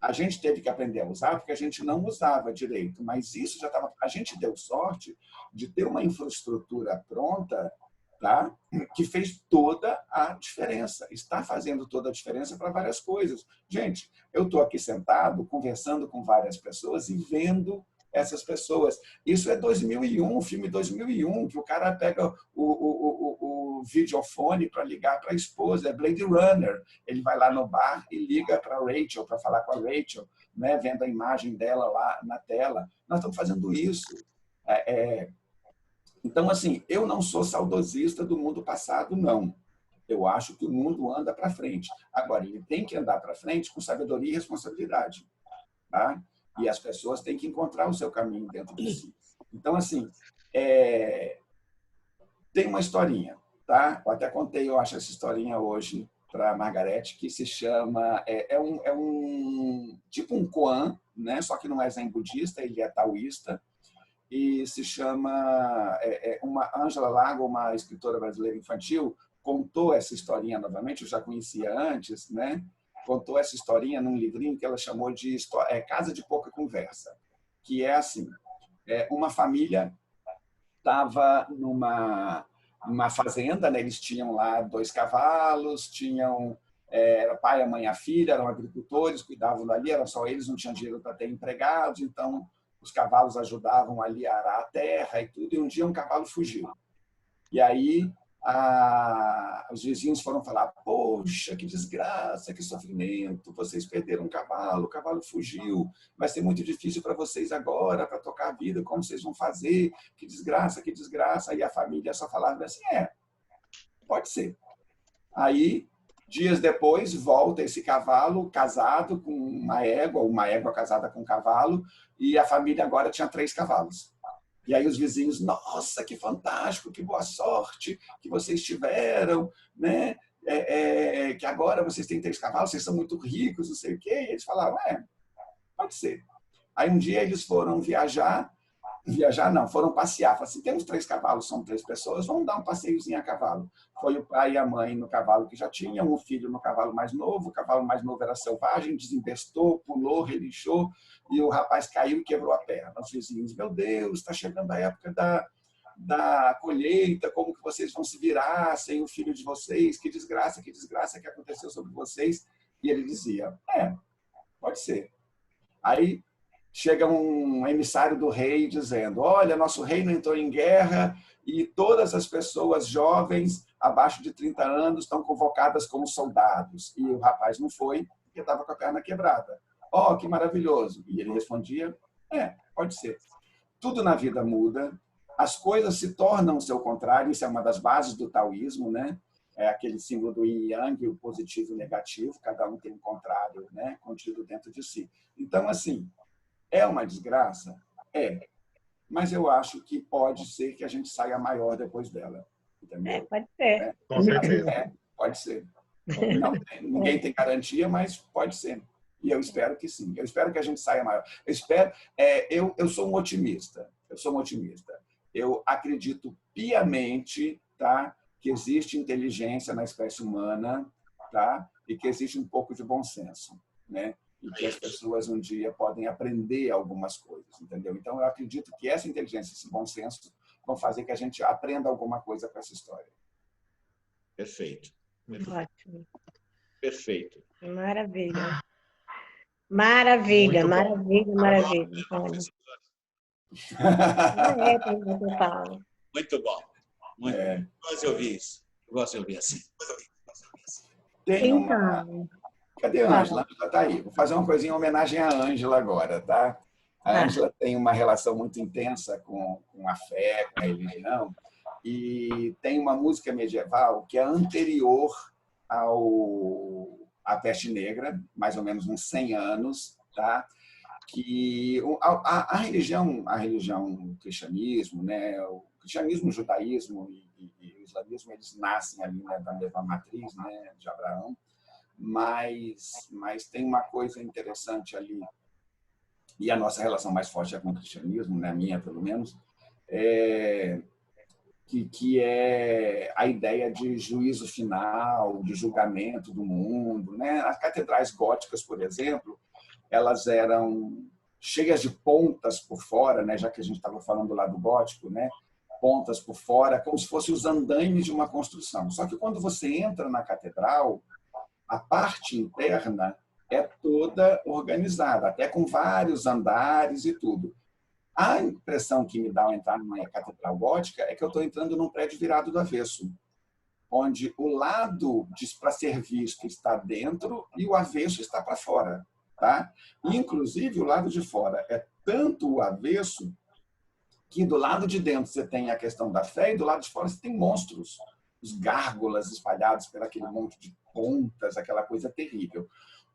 A gente teve que aprender a usar porque a gente não usava direito, mas isso já estava. A gente deu sorte de ter uma infraestrutura pronta, tá? Que fez toda a diferença, está fazendo toda a diferença para várias coisas. Gente, eu estou aqui sentado, conversando com várias pessoas e vendo essas pessoas. Isso é 2001, filme 2001, que o cara pega o videofone para ligar para a esposa, é Blade Runner. Ele vai lá no bar e liga para a Rachel, para falar com a Rachel, né, vendo a imagem dela lá na tela. Nós estamos fazendo isso. Então, assim, eu não sou saudosista do mundo passado, não. Eu acho que o mundo anda para frente. Agora, ele tem que andar para frente com sabedoria e responsabilidade, tá? E as pessoas têm que encontrar o seu caminho dentro de si. Então, assim, tem uma historinha, tá? Eu até contei, eu acho, essa historinha hoje para a Margarete, que se chama... tipo um koan, né? Só que não é zen budista, ele é taoísta, e se chama... uma Ângela Lago, uma escritora brasileira infantil, contou essa historinha novamente, eu já conhecia antes, né? Contou essa historinha num livrinho que ela chamou de Casa de Pouca Conversa, que é assim, uma família estava numa fazenda, né? Eles tinham lá 2 cavalos, tinham era pai, a mãe e a filha, eram agricultores, cuidavam dali, eram só eles, não tinham dinheiro para ter empregados, então os cavalos ajudavam ali a arar a terra e tudo, e um dia um cavalo fugiu. E aí os vizinhos foram falar: poxa, que desgraça, que sofrimento, vocês perderam o cavalo fugiu, vai ser muito difícil para vocês agora, para tocar a vida, como vocês vão fazer? Que desgraça, que desgraça. E a família só falava assim: pode ser. Aí, dias depois, volta esse cavalo casado com uma égua casada com um cavalo, e a família agora tinha 3 cavalos. E aí os vizinhos: nossa, que fantástico, que boa sorte que vocês tiveram, né? Que agora vocês têm 3 cavalos, vocês são muito ricos, não sei o quê. E eles falavam: pode ser. Aí um dia eles foram foram passear. Falaram assim: temos 3 cavalos, são 3 pessoas, vamos dar um passeiozinho a cavalo. Foi o pai e a mãe no cavalo que já tinham, o filho no cavalo mais novo. O cavalo mais novo era selvagem, desembestou, pulou, relinchou, e o rapaz caiu e quebrou a perna. Os vizinhos: meu Deus, está chegando a época da colheita, como que vocês vão se virar sem o filho de vocês? Que desgraça que aconteceu sobre vocês. E ele dizia: pode ser. Aí chega um emissário do rei dizendo: olha, nosso reino entrou em guerra e todas as pessoas jovens abaixo de 30 anos estão convocadas como soldados. E o rapaz não foi, porque estava com a perna quebrada. Oh, que maravilhoso. E ele respondia: pode ser. Tudo na vida muda, as coisas se tornam o seu contrário. Isso é uma das bases do taoísmo, né? É aquele símbolo do yin e yang, o positivo e o negativo, cada um tem um contrário, né, contido dentro de si. Então, assim, é uma desgraça? Mas eu acho que pode ser que a gente saia maior depois dela. Entendeu? Pode ser. Com certeza. Pode ser. Ninguém tem garantia, mas pode ser. E eu espero que sim. Eu espero que a gente saia maior. Eu sou um otimista. Eu acredito piamente, tá, que existe inteligência na espécie humana, tá, e que existe um pouco de bom senso, né? E que as pessoas um dia podem aprender algumas coisas, entendeu? Então, eu acredito que essa inteligência, esse bom senso, vão fazer que a gente aprenda alguma coisa com essa história. Perfeito. Ótimo. Perfeito. Maravilha. Maravilha, Muito bom. Agora, maravilha. professor. Tem que você fala. Muito bom. Muito bom. Gosto de ouvir isso. Gosto de ouvir assim. Tem uma... Então, Cadê a Ângela? A Ângela está aí. Vou fazer uma coisinha em homenagem à Ângela agora, tá? A Ângela tem uma relação muito intensa com a fé, com a religião, e tem uma música medieval que é anterior à Peste Negra, mais ou menos uns 100 anos, tá? Que a religião, o cristianismo, né? O cristianismo, o judaísmo e o islamismo, eles nascem ali, né, da mesma matriz, né, de Abraão. Mas tem uma coisa interessante ali, e a nossa relação mais forte é com o cristianismo, né, a minha pelo menos, que é a ideia de juízo final, de julgamento do mundo, né? As catedrais góticas, por exemplo, elas eram cheias de pontas por fora, né, já que a gente estava falando lá do gótico, né? Pontas por fora, como se fossem os andaimes de uma construção. Só que quando você entra na catedral, a parte interna é toda organizada, até com vários andares e tudo. A impressão que me dá ao entrar numa catedral gótica é que eu estou entrando num prédio virado do avesso, onde o lado para ser visto está dentro e o avesso está para fora. Tá? Inclusive, o lado de fora é tanto o avesso que do lado de dentro você tem a questão da fé e do lado de fora você tem monstros, os gárgulas espalhados por aquele monte de pontas, aquela coisa terrível.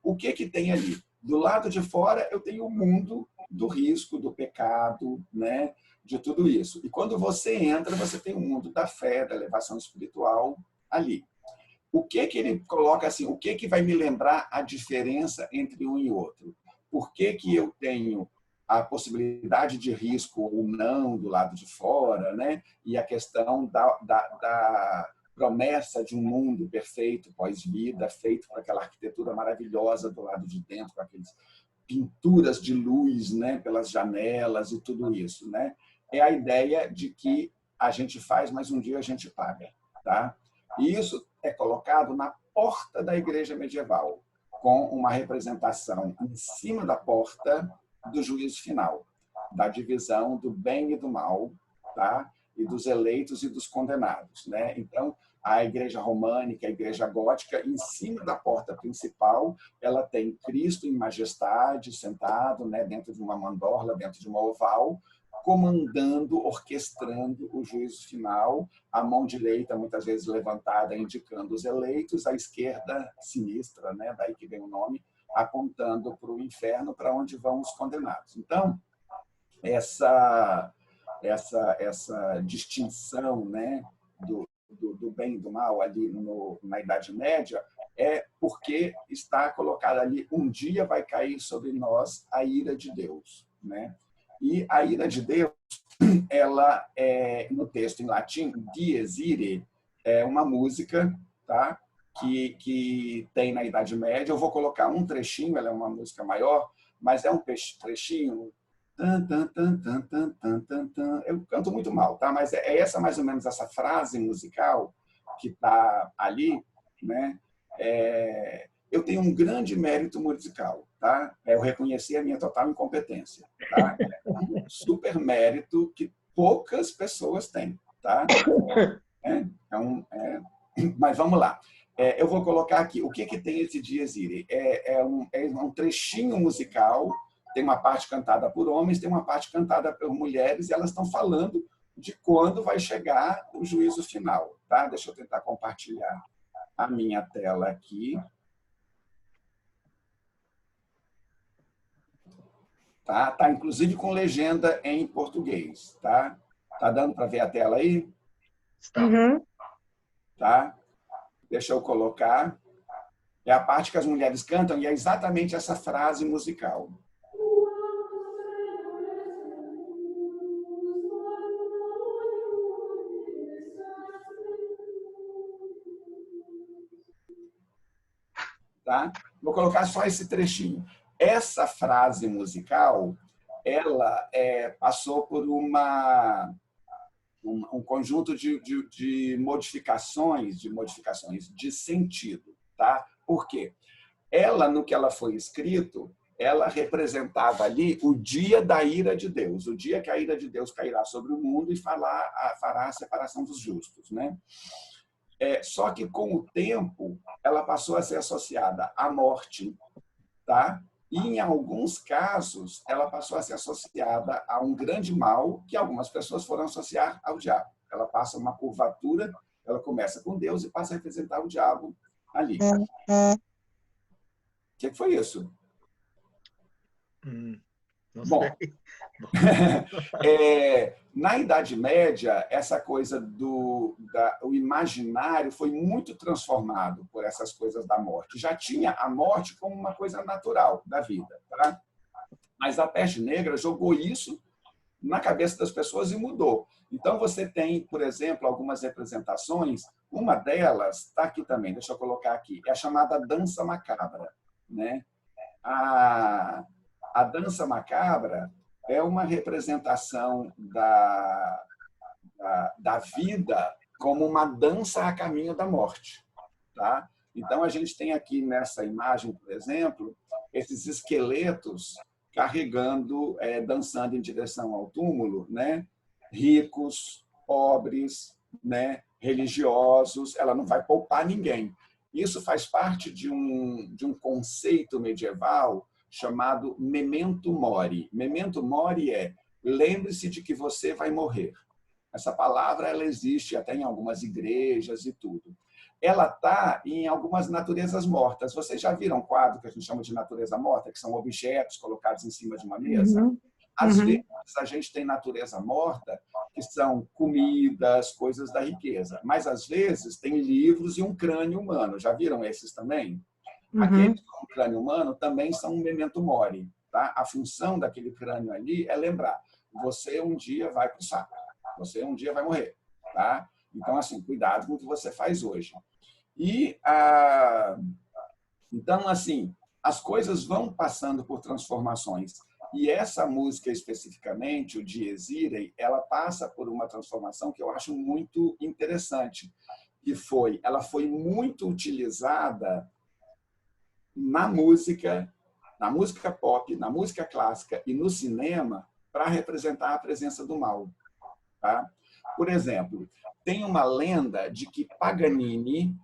O que tem ali? Do lado de fora eu tenho o mundo do risco, do pecado, né? De tudo isso. E quando você entra, você tem o mundo da fé, da elevação espiritual ali. O que ele coloca assim? O que vai me lembrar a diferença entre um e outro? Por que eu tenho a possibilidade de risco ou não do lado de fora, né? E a questão da promessa de um mundo perfeito pós-vida, feito por aquela arquitetura maravilhosa do lado de dentro, com aquelas pinturas de luz, né, pelas janelas e tudo isso, né? É a ideia de que a gente faz, mas um dia a gente paga, tá? E isso é colocado na porta da igreja medieval, com uma representação em cima da porta do juízo final, da divisão do bem e do mal, tá? e dos eleitos e dos condenados, né? Então, a igreja românica, a igreja gótica, em cima da porta principal, ela tem Cristo em majestade, sentado, né, dentro de uma mandorla, dentro de uma oval, comandando, orquestrando o juízo final, a mão direita muitas vezes levantada, indicando os eleitos, a esquerda sinistra, né, daí que vem o nome, apontando para o inferno, para onde vão os condenados. Então, essa distinção, né, do bem e do mal ali na Idade Média é porque está colocada ali: um dia vai cair sobre nós a ira de Deus, né? E a ira de Deus, ela é, no texto em latim, dies irae, é uma música, tá? que tem na Idade Média. Eu vou colocar um trechinho, ela é uma música maior, mas é um trechinho. Eu canto muito mal, tá? Mas é essa mais ou menos essa frase musical que está ali, né? Eu tenho um grande mérito musical, tá? Eu reconheci a minha total incompetência, tá? É um super mérito que poucas pessoas têm, tá? Mas vamos lá. Eu vou colocar aqui o que tem esse dies irae. É um trechinho musical. Tem uma parte cantada por homens, tem uma parte cantada por mulheres, e elas estão falando de quando vai chegar o juízo final, tá? Deixa eu tentar compartilhar a minha tela aqui. Tá inclusive com legenda em português, tá? Tá dando para ver a tela aí? Uhum. Tá? Deixa eu colocar. É a parte que as mulheres cantam e é exatamente essa frase musical. Tá? Vou colocar só esse trechinho. Essa frase musical, ela passou por um conjunto de modificações de sentido, tá? Por quê? Ela, no que ela foi escrito, ela representava ali o dia da ira de Deus, o dia que a ira de Deus cairá sobre o mundo e fará a separação dos justos, né? Só que, com o tempo, ela passou a ser associada à morte, tá? E, em alguns casos, ela passou a ser associada a um grande mal que algumas pessoas foram associar ao diabo. Ela passa uma curvatura, ela começa com Deus e passa a representar o diabo ali. O que foi isso? Não Bom, sei. Na Idade Média, essa coisa o imaginário foi muito transformado por essas coisas da morte. Já tinha a morte como uma coisa natural da vida, tá? Mas a peste negra jogou isso na cabeça das pessoas e mudou. Então, você tem, por exemplo, algumas representações. Uma delas está aqui também, deixa eu colocar aqui, é a chamada dança macabra, né? A dança macabra é uma representação da vida como uma dança a caminho da morte, tá? Então, a gente tem aqui nessa imagem, por exemplo, esses esqueletos carregando, dançando em direção ao túmulo, né? Ricos, pobres, né? Religiosos. Ela não vai poupar ninguém. Isso faz parte de um conceito medieval chamado memento mori. Memento mori lembre-se de que você vai morrer. Essa palavra ela existe até em algumas igrejas e tudo. Ela está em algumas naturezas mortas. Vocês já viram um quadro que a gente chama de natureza morta, que são objetos colocados em cima de uma mesa? Uhum. Às vezes, a gente tem natureza morta, que são comidas, coisas da riqueza. Mas, às vezes, tem livros e um crânio humano. Já viram esses também? Aqueles com crânio humano também são um memento mori. Tá? A função daquele crânio ali é lembrar: você um dia vai para o saco, você um dia vai morrer. Tá? Então, assim, cuidado com o que você faz hoje. Então, assim, as coisas vão passando por transformações. E essa música especificamente, o Dies Irae, ela passa por uma transformação que eu acho muito interessante, que ela foi muito utilizada na música pop, na música clássica e no cinema para representar a presença do mal. Tá? Por exemplo, tem uma lenda de que Paganini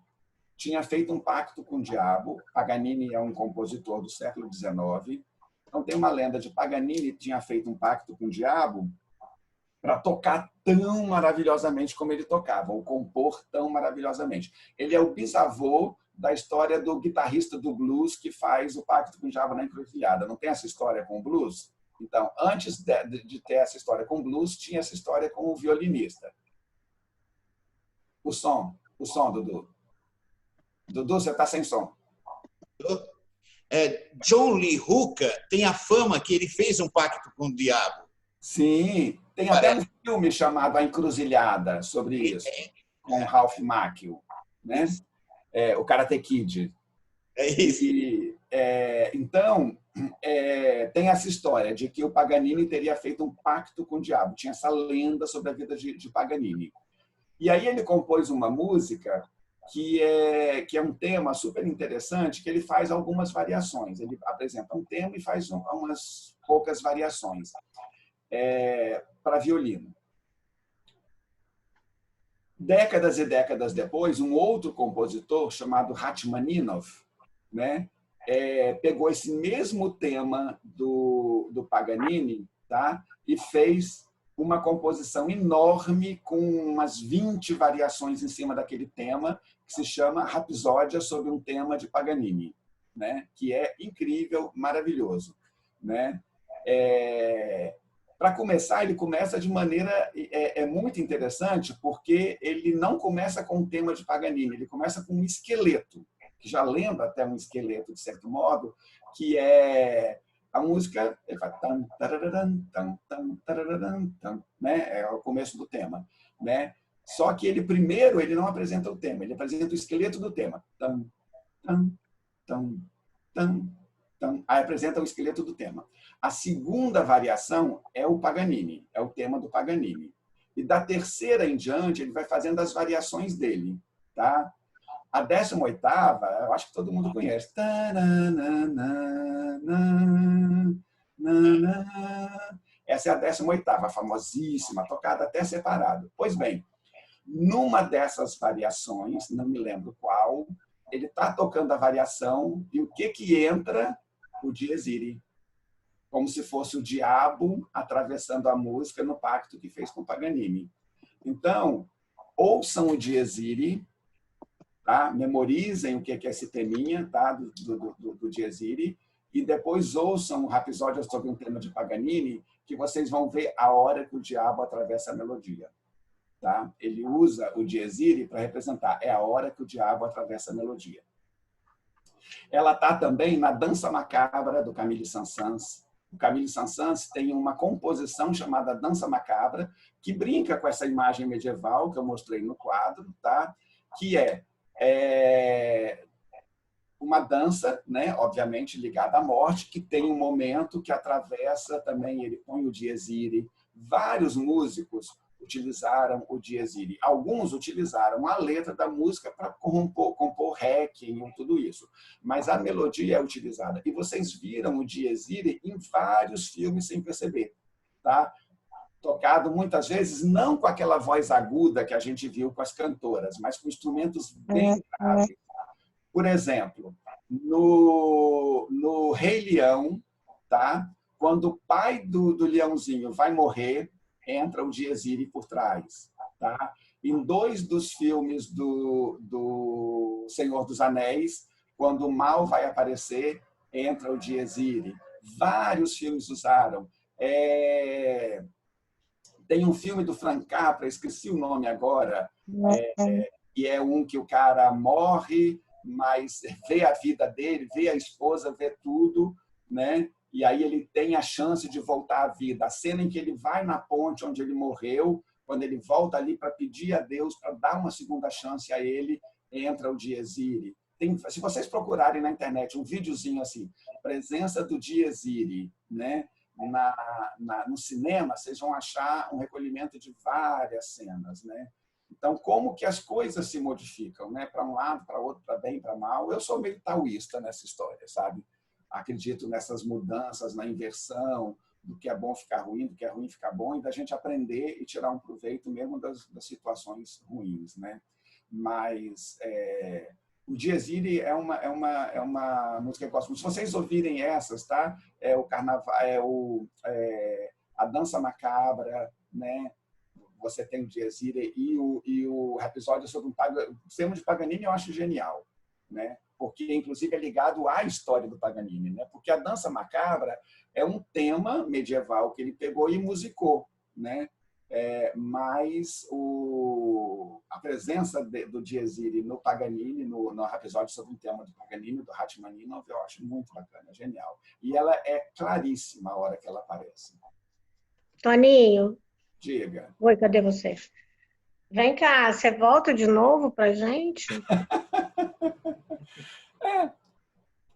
tinha feito um pacto com o diabo. Paganini é um compositor do século XIX. Então, tem uma lenda de Paganini tinha feito um pacto com o diabo para tocar tão maravilhosamente como ele tocava, ou compor tão maravilhosamente. Ele é o bisavô da história do guitarrista do blues que faz o pacto com o diabo na encruzilhada. Não tem essa história com o blues? Então, antes de ter essa história com o blues, tinha essa história com o violinista. O som, Dudu. Dudu, você está sem som. John Lee Hooker tem a fama que ele fez um pacto com o diabo. Sim, tem até um filme chamado A Encruzilhada sobre isso, com Ralph Macchio, né? O Karate Kid. É isso. Então, tem essa história de que o Paganini teria feito um pacto com o diabo. Tinha essa lenda sobre a vida de Paganini. E aí ele compôs uma música que é um tema super interessante, que ele faz algumas variações. Ele apresenta um tema e faz umas poucas variações para violino. Décadas e décadas depois, um outro compositor chamado Rachmaninoff, né, pegou esse mesmo tema do Paganini, tá, e fez uma composição enorme com umas 20 variações em cima daquele tema, que se chama Rapsódia sobre um tema de Paganini, né, que é incrível, maravilhoso, né? Para começar, ele começa de maneira muito interessante, porque ele não começa com um tema de Paganini, ele começa com um esqueleto, que já lembra até um esqueleto, de certo modo, que é a música, ele faz tam, tararam, tam, tam, tararam, tam, né? É o começo do tema, né? Só que ele primeiro ele não apresenta o tema, ele apresenta o esqueleto do tema. Tam, tam, tam, tam, tam. Aí apresenta o esqueleto do tema. A segunda variação é o Paganini, é o tema do Paganini. E da terceira em diante, ele vai fazendo as variações dele, tá? A 18ª, eu acho que todo mundo conhece. Essa é a 18ª, famosíssima, tocada até separado. Pois bem, numa dessas variações, não me lembro qual, ele está tocando a variação e o que entra? O Dies Irae. Como se fosse o diabo atravessando a música no pacto que fez com Paganini. Então, ouçam o Dies Irae, tá? Memorizem o que é esse teminha, tá? do Dies Irae, e depois ouçam o Rapsódia sobre um tema de Paganini, que vocês vão ver a hora que o diabo atravessa a melodia. Tá? Ele usa o Dies Irae para representar, é a hora que o diabo atravessa a melodia. Ela está também na Dança Macabra, do Camille Saint-Saëns. O Camille Saint-Saëns tem uma composição chamada Dança Macabra, que brinca com essa imagem medieval que eu mostrei no quadro, tá? Que é uma dança, né, obviamente ligada à morte, que tem um momento que atravessa também, ele põe o Dies Irae. Vários músicos utilizaram o Dies Irae. Alguns utilizaram a letra da música para compor Requiem e tudo isso. Mas a melodia é utilizada. E vocês viram o Dies Irae em vários filmes sem perceber. Tá? Tocado muitas vezes não com aquela voz aguda que a gente viu com as cantoras, mas com instrumentos bem graves. Por exemplo, no Rei Leão, tá? Quando o pai do leãozinho vai morrer, entra o Dies Irae por trás. Tá? Em 2 dos filmes do Senhor dos Anéis, quando o mal vai aparecer, entra o Dies Irae. Vários filmes usaram. Tem um filme do Frank Capra, esqueci o nome agora, que é um que o cara morre, mas vê a vida dele, vê a esposa, vê tudo, né? E aí ele tem a chance de voltar à vida. A cena em que ele vai na ponte onde ele morreu, quando ele volta ali para pedir a Deus para dar uma segunda chance a ele, entra o Dies Irae. Se vocês procurarem na internet um videozinho assim, presença do Dies Irae, né? No cinema, vocês vão achar um recolhimento de várias cenas, né? Então, como que as coisas se modificam, né? Para um lado, para outro, para bem, para mal. Eu sou meio taoísta nessa história, sabe? Acredito nessas mudanças, na inversão, do que é bom ficar ruim, do que é ruim ficar bom, e da gente aprender e tirar um proveito mesmo das situações ruins, né? Mas o Dies Irae é uma música que eu gosto muito. Se vocês ouvirem essas, tá? O Carnaval, a Dança Macabra, né? Você tem o Dies Irae e o episódio sobre o tema de Paganini eu acho genial, né? Porque inclusive é ligado à história do Paganini, né? Porque a Dança Macabra é um tema medieval que ele pegou e musicou, né? Mas a presença do Dies Irae no Paganini, no episódio sobre um tema do Paganini, do Rachmaninoff, eu acho muito bacana, genial. E ela é claríssima a hora que ela aparece. Toninho. Diga. Oi, cadê você? Vem cá, você volta de novo pra gente?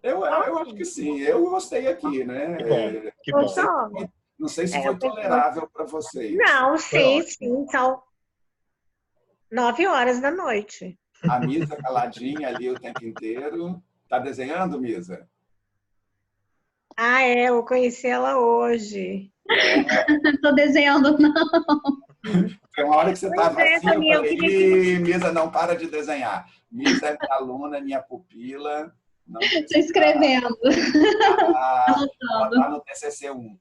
Eu acho que sim. Eu gostei aqui, né? Que bom. Não sei se foi tolerável para vocês. Não, sim. São 9h da noite. A Misa caladinha ali o tempo inteiro. Tá desenhando, Misa? Eu conheci ela hoje. Não estou desenhando, não. Tem uma hora que você estava assim, eu falei, Misa, não para de desenhar. Misa é minha aluna, minha pupila. Estou escrevendo. Ela está no TCC1.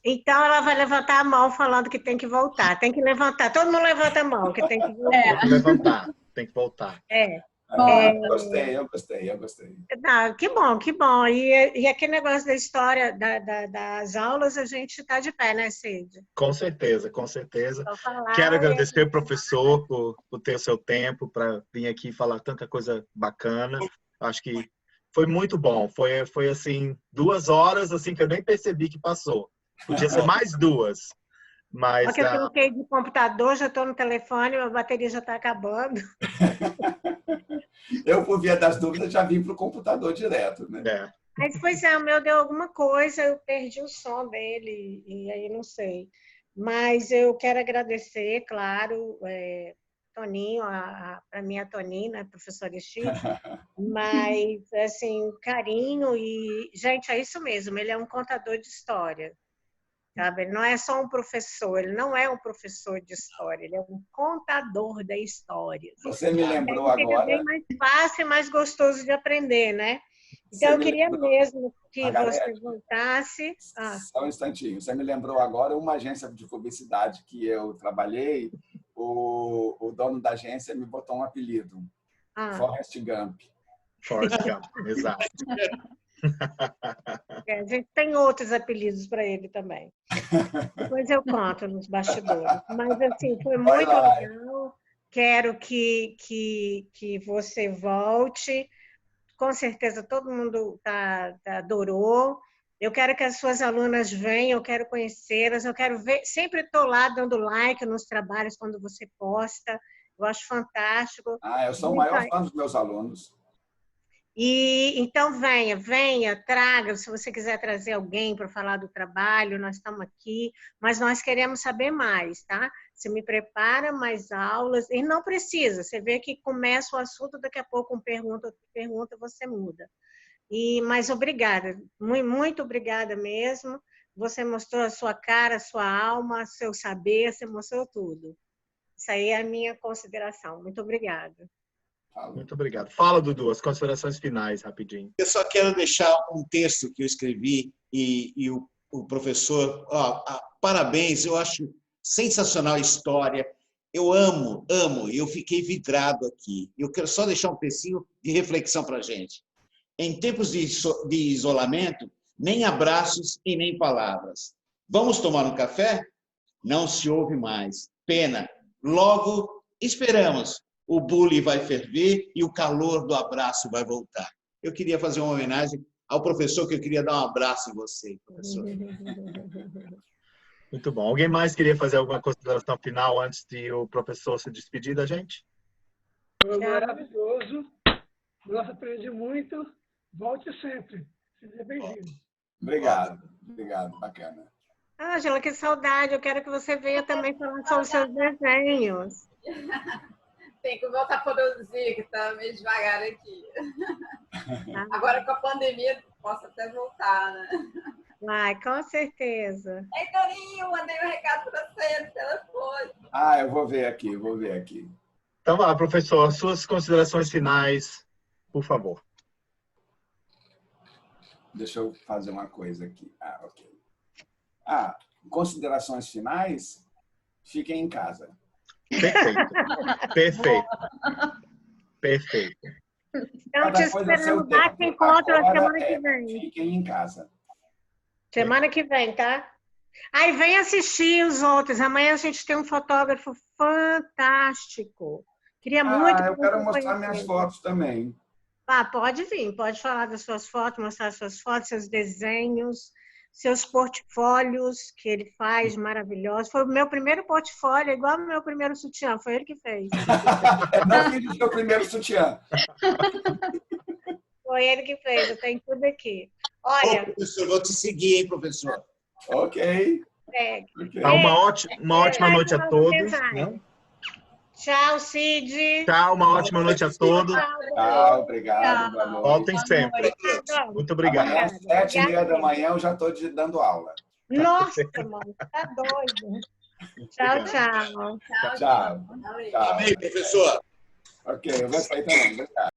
Então, ela vai levantar a mão falando que tem que voltar. Tem que levantar. Todo mundo levanta a mão, que tem que voltar. Tem que levantar, tem que voltar. Eu gostei. Não, que bom. E aquele negócio da história das aulas, a gente está de pé, né, Cid? Com certeza. Quero agradecer ao professor por ter o seu tempo para vir aqui falar tanta coisa bacana. Acho que foi muito bom. Foi assim, 2 horas assim, que eu nem percebi que passou. Podia ser mais 2. Mas, porque eu troquei de computador, já estou no telefone, a bateria já está acabando. Eu, por via das dúvidas, já vim para o computador direto, né? Mas, pois o meu deu alguma coisa, eu perdi o som dele, e aí não sei. Mas eu quero agradecer, claro, Toninho, para mim a Toninho, né, professora Chico, mas, assim, carinho e... Gente, é isso mesmo, ele é um contador de história. Sabe? Ele não é só um professor, ele não é um professor de história, ele é um contador da história. Você me lembrou agora... É bem mais fácil e mais gostoso de aprender, né? Então, eu queria mesmo que você voltasse... Só um instantinho. Você me lembrou agora uma agência de publicidade que eu trabalhei, o dono da agência me botou um apelido, Forrest Gump. Forrest Gump, exato. A gente tem outros apelidos para ele também. Depois eu conto nos bastidores. Mas, assim, foi muito legal. Quero que você volte. Com certeza todo mundo adorou. Eu quero que as suas alunas venham, eu quero conhecê-las, eu quero ver. Sempre estou lá dando like nos trabalhos quando você posta. Eu acho fantástico. Eu sou o maior fã dos meus alunos. E então venha, traga, se você quiser trazer alguém para falar do trabalho, nós estamos aqui, mas nós queremos saber mais, tá? Você me prepara mais aulas, e não precisa, você vê que começa o assunto, daqui a pouco outra pergunta, você muda. Mas obrigada, muito obrigada mesmo, você mostrou a sua cara, a sua alma, seu saber, você mostrou tudo. Isso aí é a minha consideração, muito obrigada. Muito obrigado. Fala, Dudu, as considerações finais, rapidinho. Eu só quero deixar um texto que eu escrevi e o professor... parabéns, eu acho sensacional a história. Eu amo, eu fiquei vidrado aqui. Eu quero só deixar um pedacinho de reflexão para a gente. Em tempos de isolamento, nem abraços e nem palavras. Vamos tomar um café? Não se ouve mais. Pena. Logo, esperamos. O bullying vai ferver e o calor do abraço vai voltar. Eu queria fazer uma homenagem ao professor, que eu queria dar um abraço em você, professor. Muito bom. Alguém mais queria fazer alguma consideração final antes de o professor se despedir da gente? Foi maravilhoso. Nossa, aprendi muito. Volte sempre. Seja bem-vindo. Obrigado, bacana. Ângela, que saudade. Eu quero que você venha também falar sobre os seus desenhos. Tem que voltar a produzir, que está meio devagar aqui. Agora com a pandemia, posso até voltar, né? Vai, com certeza. Ei, Torinho, mandei um recado para você no telefone. Eu vou ver aqui. Então, vai lá, professor, suas considerações finais, por favor. Deixa eu fazer uma coisa aqui. Ok. Considerações finais? Fiquem em casa. Perfeito. Então, te esperando lá, se encontra na semana que vem. Fiquem em casa. Semana que vem, tá? Aí vem assistir os outros. Amanhã a gente tem um fotógrafo fantástico. Queria muito. Eu quero mostrar minhas fotos também. Pode vir, pode falar das suas fotos, mostrar suas fotos, seus desenhos, seus portfólios que ele faz maravilhosos. Foi o meu primeiro portfólio, igual o meu primeiro sutiã, foi ele que fez. Não fiz o seu primeiro sutiã. Foi ele que fez, eu tenho tudo aqui. Olha. Professor, vou te seguir, hein, professor? Ok. Uma ótima noite a todos. Tchau, Cid. Tchau, uma ótima noite a todos. Tchau, obrigado. Boa noite. Voltem sempre. Muito obrigado. Amanhã, às 7h30 eu já estou dando aula. Nossa, mano, tá doido. Tchau. Tchau. Amém, professor. Ok, eu vou sair também. Obrigado.